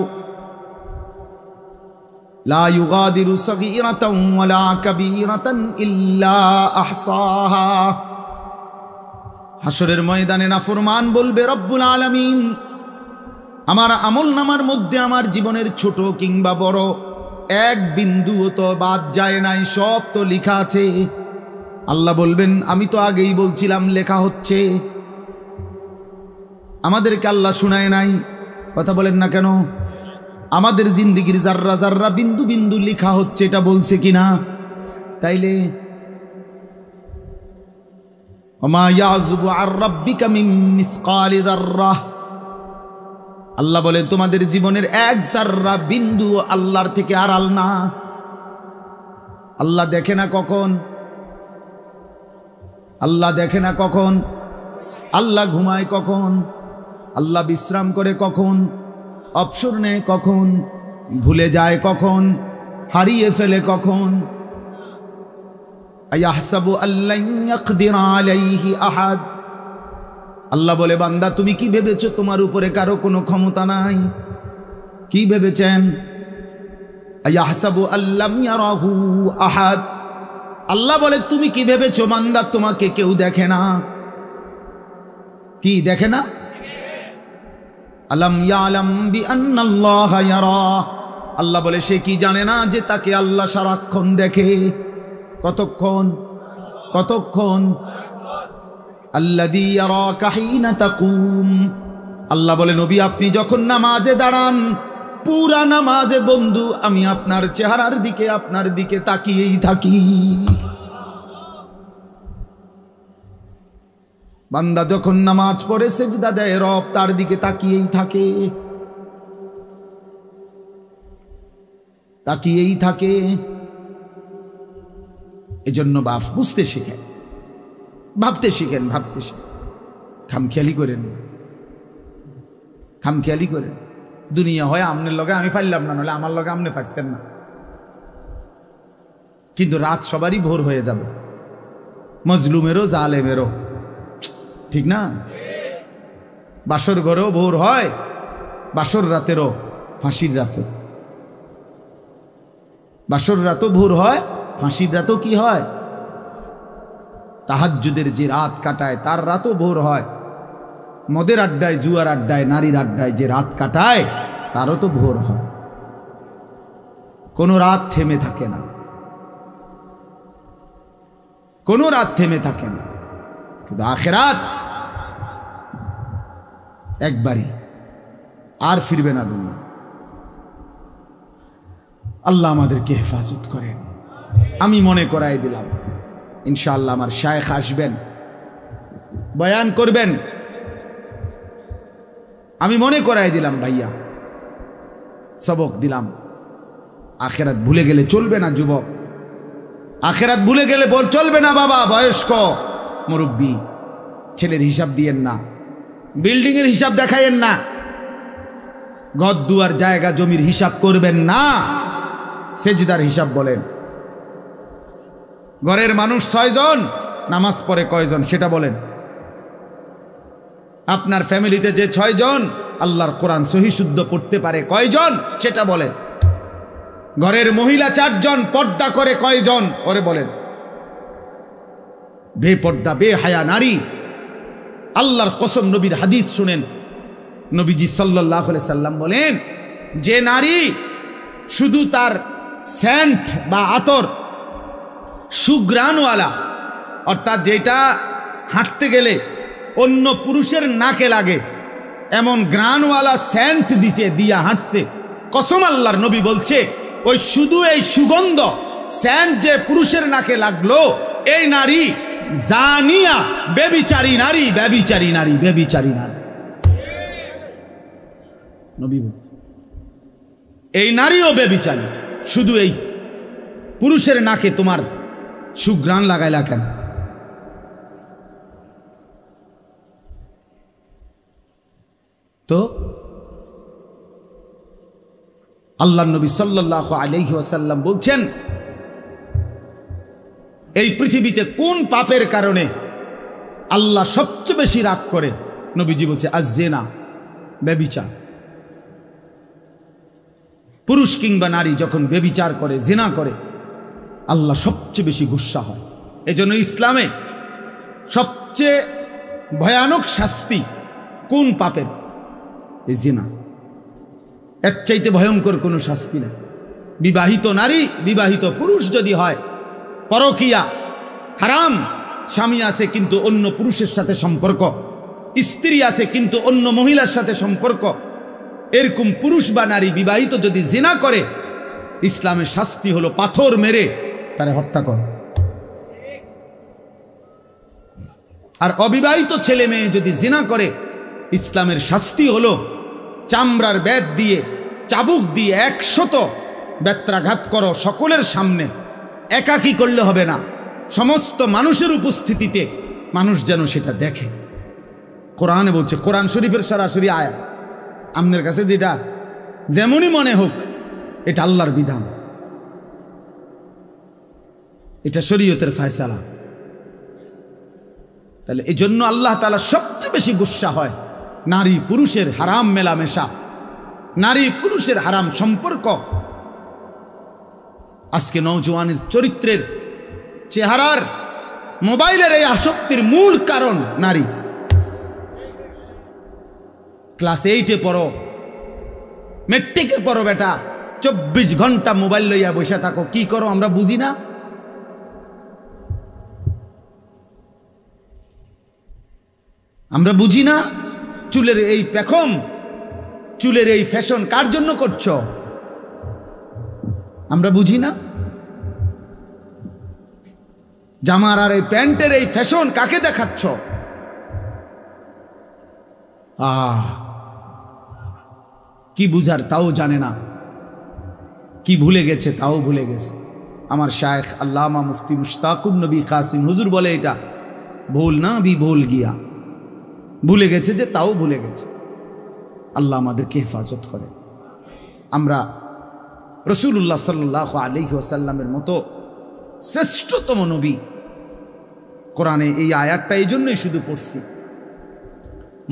লা ইউগাদিরু সগীরাতান ওয়ালা কাবীরাতান ইল্লা আহসাহা, হাসরের ময়দানে নাফরমান বলবে রব্বুল আলামিন আমার আমল নামার মধ্যে আমার জীবনের ছোট কিংবা বড় এক বিন্দুও তো বাদ যায় নাই, সব তো লেখা আছে। আল্লাহ বলবেন আমি তো আগেই বলছিলাম লেখা হচ্ছে। আমাদেরকে আল্লাহ শুনায় নাই? কথা বলেন না কেন? আমাদের জিন্দেগির জাররা জাররা বিন্দু বিন্দু লেখা হচ্ছে, এটা বলছে কিনা? তাইলে ওমা ইয়াযুবু আর রাব্বিকা মিন মিসকালি যাররাহ, আল্লাহ বলেন তোমাদের জীবনের এক জাররা বিন্দু আল্লাহর থেকে আড়াল না। আল্লাহ দেখে না কখন? আল্লাহ দেখে না কখন? আল্লাহ ঘুমায় কখন? আল্লাহ বিশ্রাম করে কখন? অবসর নেয় কখন? ভুলে যায় কখন? হারিয়ে ফেলে কখন? আয়াহসাবু আল্লান ইয়াকদিরা আলাইহি আহাদ, আল্লাহ বলে বান্দা তুমি কি ভেবেছো তোমার উপরে কারো কোনো ক্ষমতা নাই? কি ভেবেছেন? আয়াহসাবু আল্লাম ইয়ারাহু আহাদ, আল্লাহ বলে তুমি কি ভেবেছো বান্দা তোমাকে কেউ দেখে না? কি দেখে না? আলাম ইয়ালাম বিআন্নাল্লাহা ইয়ারা, আল্লাহ বলে সে কি জানে না যে তাকে আল্লাহ সারাক্ষণ দেখে? কতক্ষণ? কতক্ষণ? আল্লাযী ইয়ারাকা হিনা তাকুম, আল্লাহ বলে নবী আপনি যখন নামাজে দাঁড়ান পুরা নামাজে বন্ধু আমি আপনার চেহারার দিকে আপনার দিকে তাকিয়েই থাকি। বান্দা যখন নামাজ পড়ে সেজদা দেয় রব তার দিকে তাকিয়েই থাকে, তাকিয়েই থাকে। এজন্য বাপ বুঝতে শিখেন, ভাবতে শিখেন, ভাবতে শিখেন, খামখেয়ালি করেন, খামখেয়ালি করেন। দুনিয়া হয় আমনের লগে আমি পারলাম না, নাহলে আমার লগে আমনে পারছেন না, কিন্তু রাত সবারই ভোর হয়ে যাবে, মজলুমেরও জালেমেরও, ঠিক না? বাসর ঘরেও ভোর হয়, বাসর রাতেরও, ফাঁসির রাতেও। বাসর রাতও ভোর হয়, ফাঁসির রাতও কি হয়? তাহাজ্জুদের যে রাত কাটায় তার রাতও ভোর হয়। মদের আড্ডায়, জুয়ার আড্ডায়, নারীর আড্ডায় যে রাত কাটায় তারও তো ভোর হয়। কোনো রাত থেমে থাকে না, কোনো রাত থেমে থাকে না। কিন্তু আখিরাত একবারই, আর ফিরবে না দুনিয়া। আল্লাহ আমাদেরকে হেফাজত করেন। আমি মনে করাই দিলাম ইনশাআল্লাহ আমার শায়েখ আসবেন, বয়ান করবেন। আমি মনে করাই দিলাম ভাইয়া, সবক দিলাম। আখেরাত ভুলে গেলে চলবে না যুবক, আখেরাত ভুলে গেলে চলবে না বাবা। বয়স্ক মুরব্বী ছেলের হিসাব দিয়েন না, বিল্ডিংয়ের হিসাব দেখাইয়েন না, ঘর দুয়ার জায়গা জমির হিসাব করবেন না, সেজদার হিসাব বলেন। ঘরের মানুষ 6 জন, নামাজ পড়ে কয়জন সেটা বলেন। আপনার ফ্যামিলিতে যে 6 জন আল্লাহর কোরআন সহি শুদ্ধ পড়তে পারে কয়জন সেটা বলেন। ঘরের মহিলা 4 জন, পর্দা করে কয়জন ওরে বলেন। বেপর্দা বেহায়া নারী, আল্লাহর কসম নবীর হাদিস শুনেন, নবীজি সাল্লাল্লাহু আলাইহি সাল্লাম বলেন যে নারী শুধু তার সেন্ট বা আতর সুঘ্রাণওয়ালা, অর্থাৎ যেটা হাঁটতে গেলে অন্য পুরুষের নাকে লাগে এমন গ্রানওয়ালা সেন্ট দিছে দিয়া হাঁটছে, কসম আল্লাহর নবী বলছে ওই শুধু এই সুগন্ধ সেন্ট যে পুরুষের নাকে লাগলো, এই নারী জানিয়া, ব্যভিচারী নারী, ব্যভিচারী নারী, ব্যভিচারী নারী। নবী বলছে এই নারীও ব্যভিচারী, শুধু এই পুরুষের নাকে তোমার সুঘ্রাণ লাগাইলা কেন? তো আল্লাহ নবী সাল্লাল্লাহু আলাইহি ওয়াসাল্লাম বলছেন এই পৃথিবীতে কোন পাপের কারণে আল্লাহ সবচেয়ে বেশি রাগ করে? নবীজি বলছে আয-জিনা, ব্যভিচার। পুরুষ কিংবা নারী যখন ব্যভিচার করে, জিনা করে, আল্লাহ সবচেয়ে বেশি গুসা হয়। এজন্য ইসলামে সবচেয়ে ভয়ানক শাস্তি কোন পাপের? এই জিনা। এর চাইতে ভয়ঙ্কর কোনো শাস্তি না। বিবাহিত নারী, বিবাহিত পুরুষ যদি হয়, পরকিয়া হারাম, স্বামী আছে কিন্তু অন্য পুরুষের সাথে সম্পর্ক, স্ত্রী আছে কিন্তু অন্য মহিলার সাথে সম্পর্ক, এরকম পুরুষ বা নারী বিবাহিত যদি জিনা করে, ইসলামের শাস্তি হলো পাথর মেরে তারে হত্যা কর। আর অবিবাহিত ছেলে মেয়ে যদি জিনা করে, ইসলামের শাস্তি হলো চামড়ার বেত দিয়ে, চাবুক দিয়ে 100 বেত্রাঘাত করো সকলের সামনে। একাকী করলে হবে না, সমস্ত মানুষের উপস্থিতিতে, মানুষ যেন সেটা দেখে। কোরআনে বলছে, কোরআন শরীফের সরাসরি আয়াত। আপনার কাছে যেটা যেমনই মনে হোক, এটা আল্লাহর বিধান, এটা শরীয়তের ফয়সালা। তাহলে এই জন্য আল্লাহ তাআলা সবচেয়ে বেশি গুসা হয় নারী পুরুষের হারাম মেলামেশা, নারী পুরুষের হারাম সম্পর্ক। আজকে নওজোয়ানের চরিত্রের, চেহারার, মোবাইলের এই আসক্তির মূল কারণ নারী। ক্লাস 8-এ পড়ো, মেট্রিকে পড়ো বেটা, 24 ঘন্টা মোবাইল লইয়া বসে থাকো, কি করো আমরা বুঝি না? আমরা বুঝি না? চুলের এই পেখম, চুলের এই ফ্যাশন কার জন্য করছো? আমরা বুঝি না? জামার আর এই প্যান্টের এই ফ্যাশন কাকে দেখাচ্ছ? কি বুঝার তাও জানে না, কি ভুলে গেছে তাও ভুলে গেছে। আমার শায়েখ আল্লামা মুফতি মুশতাকুন নবী কাসিম হুজুর বলে, এটা ভুল না ভি ভুল গিয়া, ভুলে গেছে যে তাও ভুলে গেছে। আল্লাহ আমাদেরকে হেফাজত করে। আমরা রাসূলুল্লাহ সাল্লাল্লাহু আলাইহি ওয়াসাল্লামের মতো শ্রেষ্ঠতম নবী, কোরআনে এই আয়াতটা এই জন্যই শুধু পড়ছি।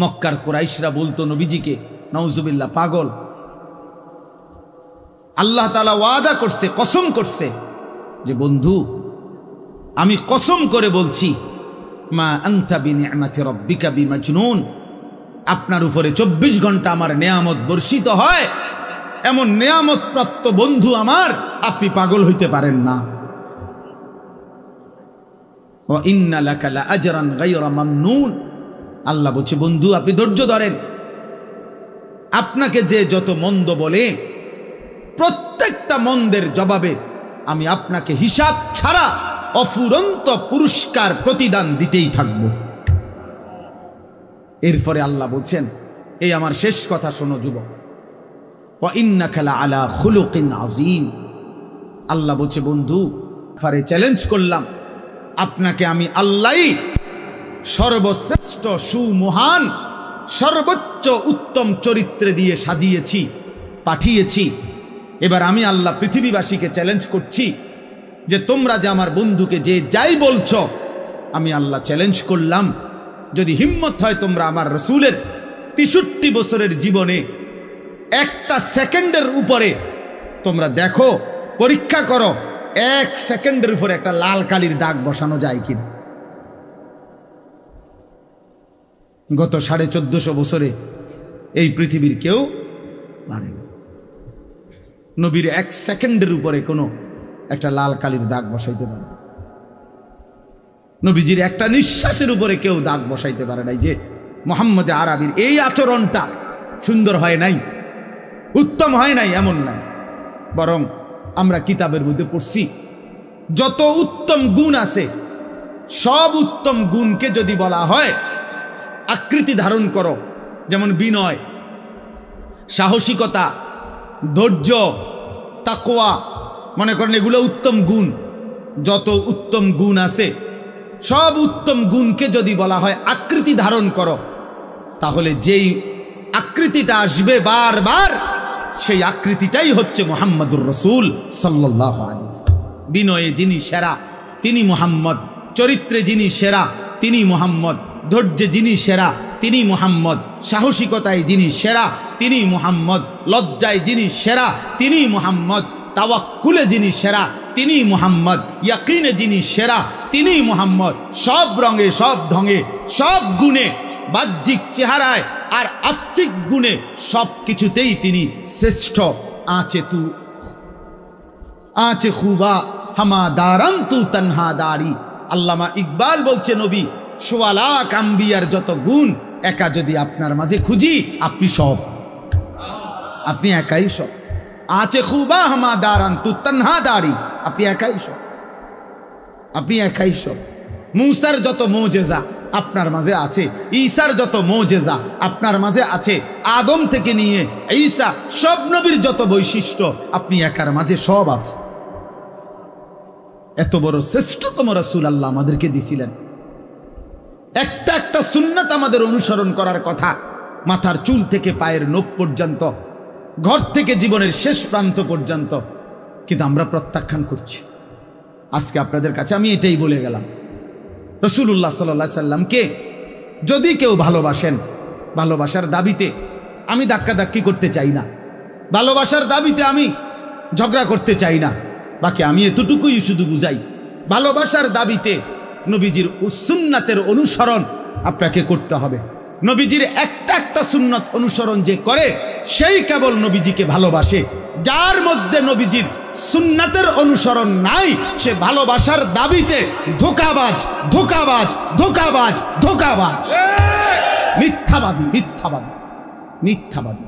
মক্কার কুরাইশরা বলতো নবীজিকে, নাউজুবিল্লাহ, পাগল। আল্লাহ তাআলা ওয়াদা করছে, কসম করছে যে বন্ধু আমি কসম করে বলছি, মা আনতা বিনিআমাতি রাব্বিকা বিমাজনুন, আপনার উপরে 24 ঘন্টা আমার নেয়ামত বর্ষিত হয়, এমন নেয়ামত প্রাপ্ত বন্ধু আমার, আপনি পাগল হইতে পারেন না। ওয়া ইন্না লাকা লাআজরান গায়রা মামনুন, আল্লাহ বলছে বন্ধু আপনি ধৈর্য ধরেন। আপনাকে যে যত মন্দ বলে, প্রত্যেকটা মন্দের জবাবে আমি আপনাকে হিসাব ছাড়া অফুরন্ত পুরস্কার প্রতিদান দিতেই থাকব। এরপরে আল্লাহ বলছেন, এই আমার শেষ কথা শোনো যুবক, ওয়া ইন্নাকা লাআলা খুলুকিন আযীম, আল্লাহ বলছে বন্ধু ফারে চ্যালেঞ্জ করলাম আপনাকে, আমি আল্লাহই সর্বশ্রেষ্ঠ সুমহান সর্বোচ্চ উত্তম চরিত্রে দিয়ে সাজিয়েছি, পাঠিয়েছি। এবার আমি আল্লাহ পৃথিবীবাসীকে চ্যালেঞ্জ করছি যে তোমরা যে আমার বন্ধুকে যে যাই বলছো, আমি আল্লাহ চ্যালেঞ্জ করলাম, যদি হিম্মত হয় তোমরা আমার রাসূলের 63 বছরের জীবনে একটা সেকেন্ডের উপরে তোমরা দেখো, পরীক্ষা করো, 1 সেকেন্ডের উপরে একটা লাল কালির দাগ বসানো যায় কিনা। গত 1450 বছরে এই পৃথিবীর কেউ পারেনি। নবীর 1 সেকেন্ডের উপরে কোনো একটা লাল কালির দাগ বসাইতে পারে, নবীজির একটা নিঃশ্বাসের উপরে কেউ দাগ বসাইতে পারে নাই যে মুহাম্মদ আরবির এই আচরণটা সুন্দর হয় নাই, উত্তম হয় নাই, এমন নাই। বরং আমরা কিতাবের মধ্যে পড়ছি যত উত্তম গুণ আছে সব উত্তম গুণকে যদি বলা হয় আকৃতি ধারণ করো, যেমন বিনয়, সাহসিকতা, ধৈর্য, তাকওয়া, মনে করেন এগুলো উত্তম গুণ। যত উত্তম গুণ আছে সব উত্তম গুণকে যদি বলা হয় আকৃতি ধারণ করো, তাহলে যেই আকৃতিটা আসবে বারবার সেই আকৃতিটাই হচ্ছে মুহাম্মদুর রাসূল সাল্লাল্লাহু আলাইহি ওয়াসাল্লাম। বিনয়ে যিনি সেরা তিনি মুহাম্মদ, চরিত্রে যিনি সেরা তিনি মুহাম্মদ, ধৈর্যে যিনি সেরা তিনি মুহাম্মদ, সাহসিকতায় যিনি সেরা তিনি মুহাম্মদ, লজ্জায় যিনি সেরা তিনি মুহাম্মদ, তাওয়াক্কুলে যিনি সেরা তিনি মুহাম্মদ, ইয়াকিনে যিনি সেরা তিনি মুহাম্মদ। সব রঙে, সব ঢঙে, সব গুণে, বাহ্যিক চেহারায় আর আত্মিক গুণে সব কিছুতেই তিনি শ্রেষ্ঠ। আঁচে খুবা হামা দারান তু তনহা দারি। আল্লামা ইকবাল বলছে নবী সোয়া লাখ আম্বিয়ার যত গুণ একা যদি আপনার মাঝে খুঁজি আপনি সব, আপনি একাই সব। আঁচে খুবা হামা দারান তু তনহা দারি, আপনি একাই সব, আপনি একাই সব। মূসার যত মুজিজা আপনার মাঝে আছে, ঈসার যত মুজিজা আপনার মাঝে আছে, আদম থেকে নিয়ে ঈসা সব নবীর যত বৈশিষ্ট্য আপনি একার মাঝে সব আছে। এত বড় শ্রেষ্ঠতম রাসূল আল্লাহ আমাদেরকে দিছিলেন। একটা একটা সুন্নাত আমাদের অনুসরণ করার কথা, মাথার চুল থেকে পায়ের নখ পর্যন্ত, ঘর থেকে জীবনের শেষ প্রান্ত পর্যন্ত, কিন্তু আমরা প্রত্যাখ্যান করছি। আজকে আপনাদের কাছে আমি এটাই বলে গেলাম, রাসূলুল্লাহ সাল্লাল্লাহু আলাইহি সাল্লামকে যদি কেউ ভালোবাসেন, ভালোবাসার দাবিতে আমি ধাক্কাধাক্কি করতে চাই না, ভালোবাসার দাবিতে আমি ঝগড়া করতে চাই না, বাকি আমি এতটুকুই শুধু বুঝাই, ভালোবাসার দাবিতে নবীজির সুন্নাতের অনুসরণ আপনাকে করতে হবে। নবীজির একটা একটা সুন্নত অনুসরণ যে করে সেই কেবল নবীজিকে ভালোবাসে। যার মধ্যে নবীজির সুন্নাতের অনুসরণ নাই সে ভালোবাসার দাবিতে ধোঁকাবাজ, ধোঁকাবাজ, ধোঁকাবাজ, ধোঁকাবাজ, মিথ্যাবাদী, মিথ্যাবাদী, মিথ্যাবাদী,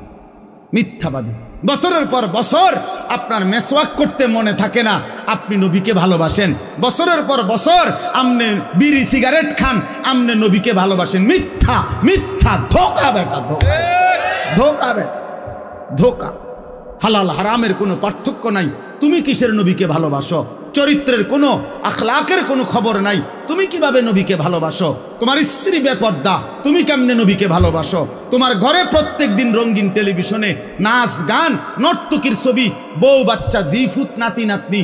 মিথ্যাবাদী। বছরের পর বছর আপনার মেসওয়াক করতে মনে থাকে না, আপনি নবীকে ভালোবাসেন। বছরের পর বছর আপনি বিড়ি সিগারেট খান, আপনি নবীকে ভালোবাসেন। মিথ্যা, মিথ্যা, ধোঁকা বেটা, ধোঁকা, ধোঁকা বেটা, ধোঁকা। হালাল হারামের কোনো পার্থক্য নাই। তুমি কিসের নবীকে ভালোবাসো? চরিত্রের কোনো, আখলাকের কোনো খবর নাই, তুমি কিভাবে নবীকে ভালোবাসো? তোমার স্ত্রী বেপর্দা, তুমি কেমনে নবীকে ভালোবাসো? তোমার ঘরে প্রত্যেক দিন রঙিন টেলিভিশনে নাচ গান, নর্তকীর ছবি, বউ বাচ্চা, জিফুত, নাতি নাতনি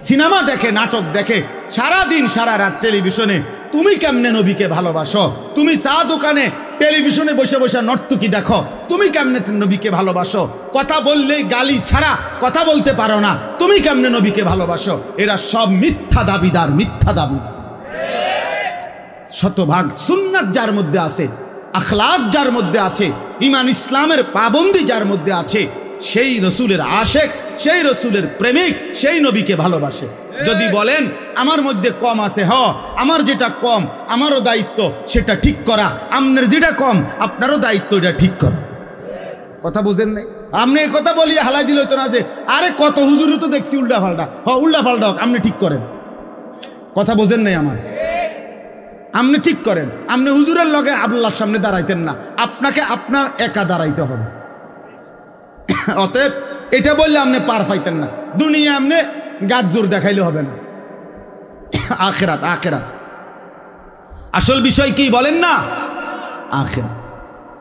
সিনেমা দেখে, নাটক দেখে, সারা দিন সারা রাত টেলিভিশনে, তুমি কেমনে নবীকে ভালোবাসো? তুমি চা দোকানে টেলিভিশনে বসে বসে নর্তকী দেখো, তুমি কেমনে নবীকে ভালোবাসো? কথা বললেই গালি ছাড়া কথা বলতে পারো না, তুমি কেমনে নবীকে ভালোবাসো? এরা সব মিথ্যা দাবিদার, মিথ্যা দাবিদার। শতভাগ সুন্নাত যার মধ্যে আছে, আখলাক যার মধ্যে আছে, ঈমান ইসলামের পাবন্দি যার মধ্যে আছে, সেই রসুলের আশেক, সেই রসুলের প্রেমিক, সেই নবীকে ভালোবাসে। যদি বলেন আমার মধ্যে কম আছে, আমার যেটা কম আমারও দায়িত্ব সেটা ঠিক করা, আপনার যেটা কম আপনারও দায়িত্ব এটা ঠিক করা। কথা বুঝেন নাই? আপনি এই কথা বলিয়ে হালাই দিল তো না যে আরে কত হুজুরও তো দেখছি উল্টা ফাল্টা, উল্টা ফাল্টা হোক, আপনি ঠিক করেন। কথা বোঝেন নাই আমার? আপনি ঠিক করেন। আপনি হুজুরের লগে আল্লাহর সামনে দাঁড়াইতেন না, আপনাকে আপনার একা দাঁড়াইতে হবে। অতএব এটা বললে আপনি পার পাইতেন না। দুনিয়া আপনি গাছ জোর দেখাইলে হবে না, আখেরাত, আখেরাত আসল বিষয় কি বলেন না? আখেরাত।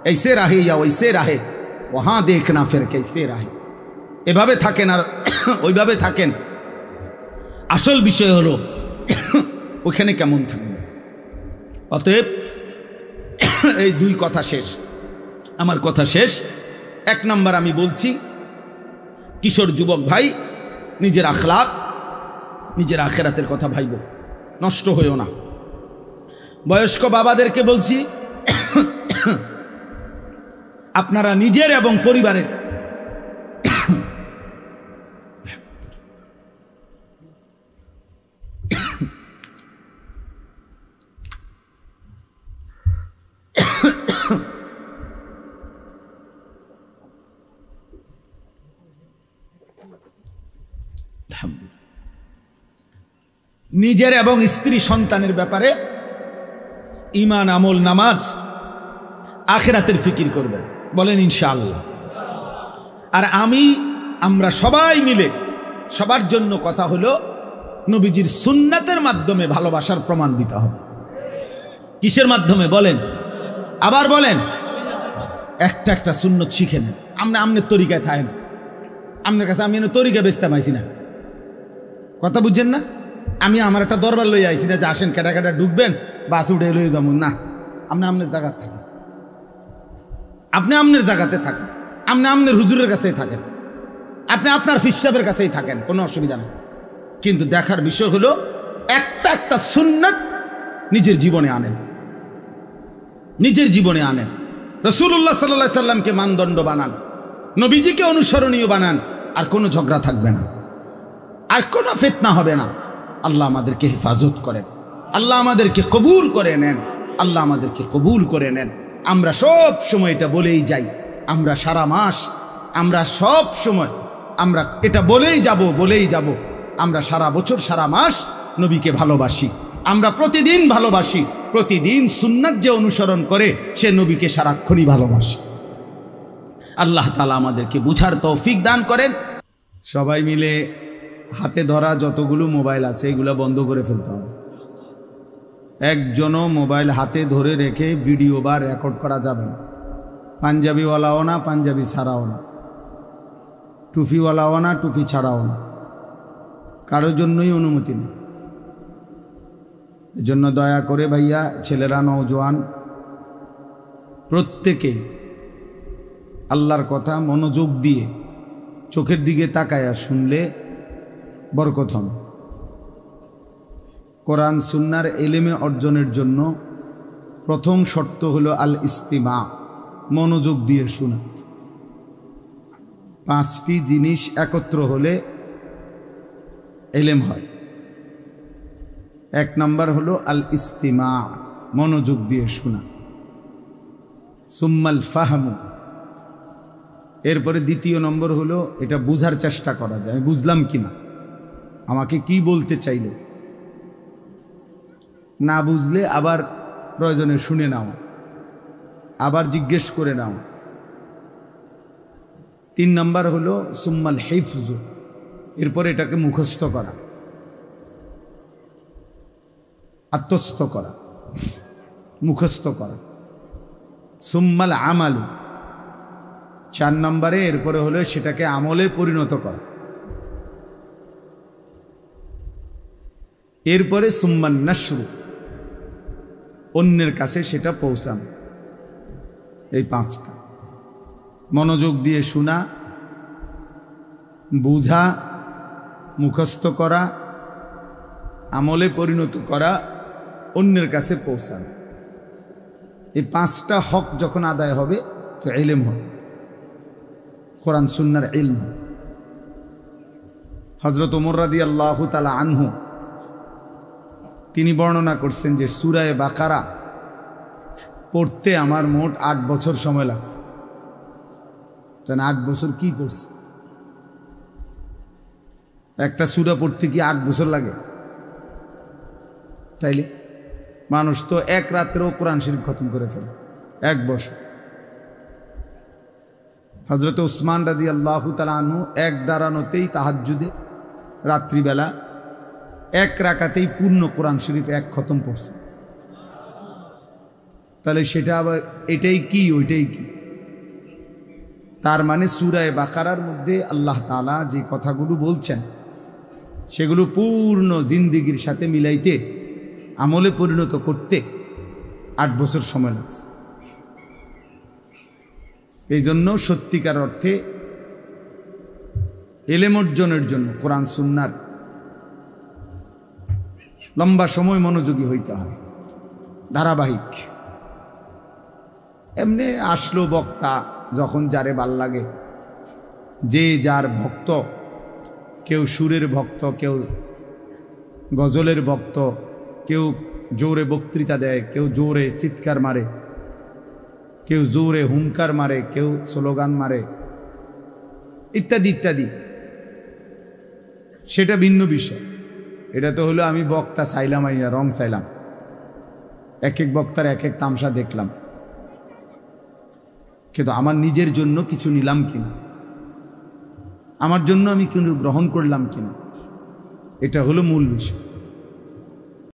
ऐसे राहे या वैसे राहे वहाँ देखना फिर कैसे राहे। এভাবে থাকেন আর ওইভাবে থাকেন, আসল বিষয় হলো ওখানে কেমন থাকবে। অতএব এই দুই কথা শেষ, আমার কথা শেষ। এক নাম্বার আমি বলছি, কিশোর যুবক ভাই, নিজের আখলাক, নিজের আখেরাতের কথা ভাইব, নষ্ট হইও না। বয়স্ক বাবাদেরকে বলছি, আপনারা নিজের এবং পরিবারের নিজের এবং স্ত্রী সন্তানের ব্যাপারে ঈমান, আমল, নামাজ, আখিরাতের ফিকির করবেন। বলেন ইনশাআল্লাহ। আর আমরা সবাই মিলে সবার জন্য কথা হলো নবীজির সুন্নাতের মাধ্যমে ভালোবাসার প্রমাণ দিতে হবে। কিসের মাধ্যমে বলেন? আবার বলেন। একটা একটা সুন্নত শিখে নেন। আমনের তরিকায় থাকেন। আপনার কাছে আমি তরিকা বেচতে পাইছি না, কথা বুঝছেন না? আমি আমার একটা দরবার লই আইছি না যে আসেন কেটা কেটা ঢুকবেন, বাস উঠে লই যাবো না। আপনি আপনার জায়গায় থাকেন, আপনি আপনার জায়গাতে থাকেন, আপনি আপনার হুজুরের কাছেই থাকেন, আপনি আপনার ফিসাবের কাছেই থাকেন, কোনো অসুবিধা নেই। কিন্তু দেখার বিষয় হলো একটা একটা সুন্নাত নিজের জীবনে আনেন, নিজের জীবনে আনেন। রাসূলুল্লাহ সাল্লাল্লাহু আলাইহি সাল্লামকে মানদণ্ড বানান, নবীজিকে অনুসরণীয় বানান। আর কোনো ঝগড়া থাকবে না, আর কোনো ফিতনা হবে না। আল্লাহ আমাদেরকে হেফাজত করেন, আল্লাহ আমাদেরকে কবুল করে নেন, আল্লাহ আমাদেরকে কবুল করে নেন। আমরা সব সময় এটা বলেই যাই, আমরা সারা মাস, আমরা সব সময় আমরা এটা বলেই যাব, আমরা সারা বছর সারা মাস নবীকে ভালোবাসি, আমরা প্রতিদিন ভালোবাসি। প্রতিদিন সুন্নাত যে অনুসরণ করে সে নবীকে সারাক্ষণই ভালোবাসে। আল্লাহ তাআলা আমাদেরকে বুঝার তৌফিক দান করেন। সবাই মিলে হাতে ধরা যতগুলো মোবাইল আছে এগুলো বন্ধ করে ফেলতে হবে। একজনও মোবাইল হাতে ধরে রেখে ভিডিও বা রেকর্ড করা যাবে না। পাঞ্জাবিওয়ালাও না, পাঞ্জাবি ছাড়াও না, টুপিওয়ালাও না, টুপি ছাড়াও না, কারোর জন্যই অনুমতি নেই। এজন্য দয়া করে ভাইয়া, ছেলেরা, নওজোয়ান, প্রত্যেকে আল্লাহর কথা মনোযোগ দিয়ে চোখের দিকে তাকায়া শুনলে বরকত হবে। কোরআন সুন্নাহর ইলমে অর্জনের জন্য প্রথম শর্ত হলো আল ইস্তিমা, মনোযোগ দিয়ে শোনা। 5টি জিনিস একত্র হলে ইলম হয়। 1 নম্বর হলো আল ইস্তিমা, মনোযোগ দিয়ে শোনা। সুম্মাল ফাহমু, এরপরে 2য় নম্বর হলো এটা বুঝার চেষ্টা করা যায়, আমি বুঝলাম কিনা, আমাকে কি বলতে চাইল। না বুঝলে আবার প্রয়োজনে শুনে নাও, আবার জিজ্ঞেস করে নাও। 3 নম্বর হলো সুম্মাল হিফজু, এরপর এটাকে মুখস্থ করা, আত্মস্থ করা, মুখস্থ করা। সুম্মাল আমালু, 4 নম্বরে এরপরে হলো সেটাকে আমলে পরিণত করা। এরপরে সুম্মান নাশরু, অন্যের কাছে সেটা পৌঁছানো। এই 5টা, মনোযোগ দিয়ে শোনা, বুঝা, মুখস্থ করা, আমলে পরিণত করা, অন্যের কাছে পৌঁছানো। এই 5টা হক যখন আদায় হবে তো ইলম হবে, কোরআন সুন্নাহর ইলম। হযরত ওমর রাদিয়াল্লাহু তাআলা আনহু তিনি বর্ণনা করছেন যে সূরা বাকারা পড়তে আমার মোট 8 বছর সময় লাগছে। তাই 8 বছর কি পড়ছে? একটা সূরা পড়তে কি 8 বছর লাগে? তাইলে মানুষ তো এক রাত্রেও কোরআন শরীফ খতম করে ফেলে, 1 বছর। হযরত উসমান রাদিয়াল্লাহু তাআলা আনহু এক দাঁড়ানোতেই তাহাজ্জুদে রাত্রিবেলা 1 রাকাতেই পূর্ণ কোরআন শরীফ 1 খতম পড়ছে। তাহলে সেটা আবার এটাই কি ওইটাই কি? তার মানে সূরা বাকারার মধ্যে আল্লাহ তাআলা যে কথাগুলো বলছেন সেগুলো পূর্ণ জিন্দেগির সাথে মিলাইতে, আমলে পরিণত করতে 8 বছর সময় লাগছে। এই জন্য সত্যিকার অর্থে ইলম অর্জনের জন্য কোরআন সুন্নাহর লম্বা সময় মনোযোগী হইতে হয়, ধারাবাহিক। এমনি আসলো বক্তা যখন যারে ভাল লাগে, যে যার ভক্ত, কেউ সুরের ভক্ত, কেউ গজলের ভক্ত, কেউ জোরে বক্তৃতা দেয়, কেউ জোরে চিৎকার মারে, কেউ জোরে হুঙ্কার মারে, কেউ স্লোগান মারে, ইত্যাদি ইত্যাদি, সেটা ভিন্ন বিষয়। এটা তো হলো আমি বক্তা চাইলাম আইয়া রং চাইলাম, এক এক বক্তার এক এক তামসা দেখলাম, কিন্তু আমার নিজের জন্য কিছু নিলাম কিনা, আমার জন্য আমি কিন্তু গ্রহণ করলাম কিনা, এটা হলো মূল বিষয়।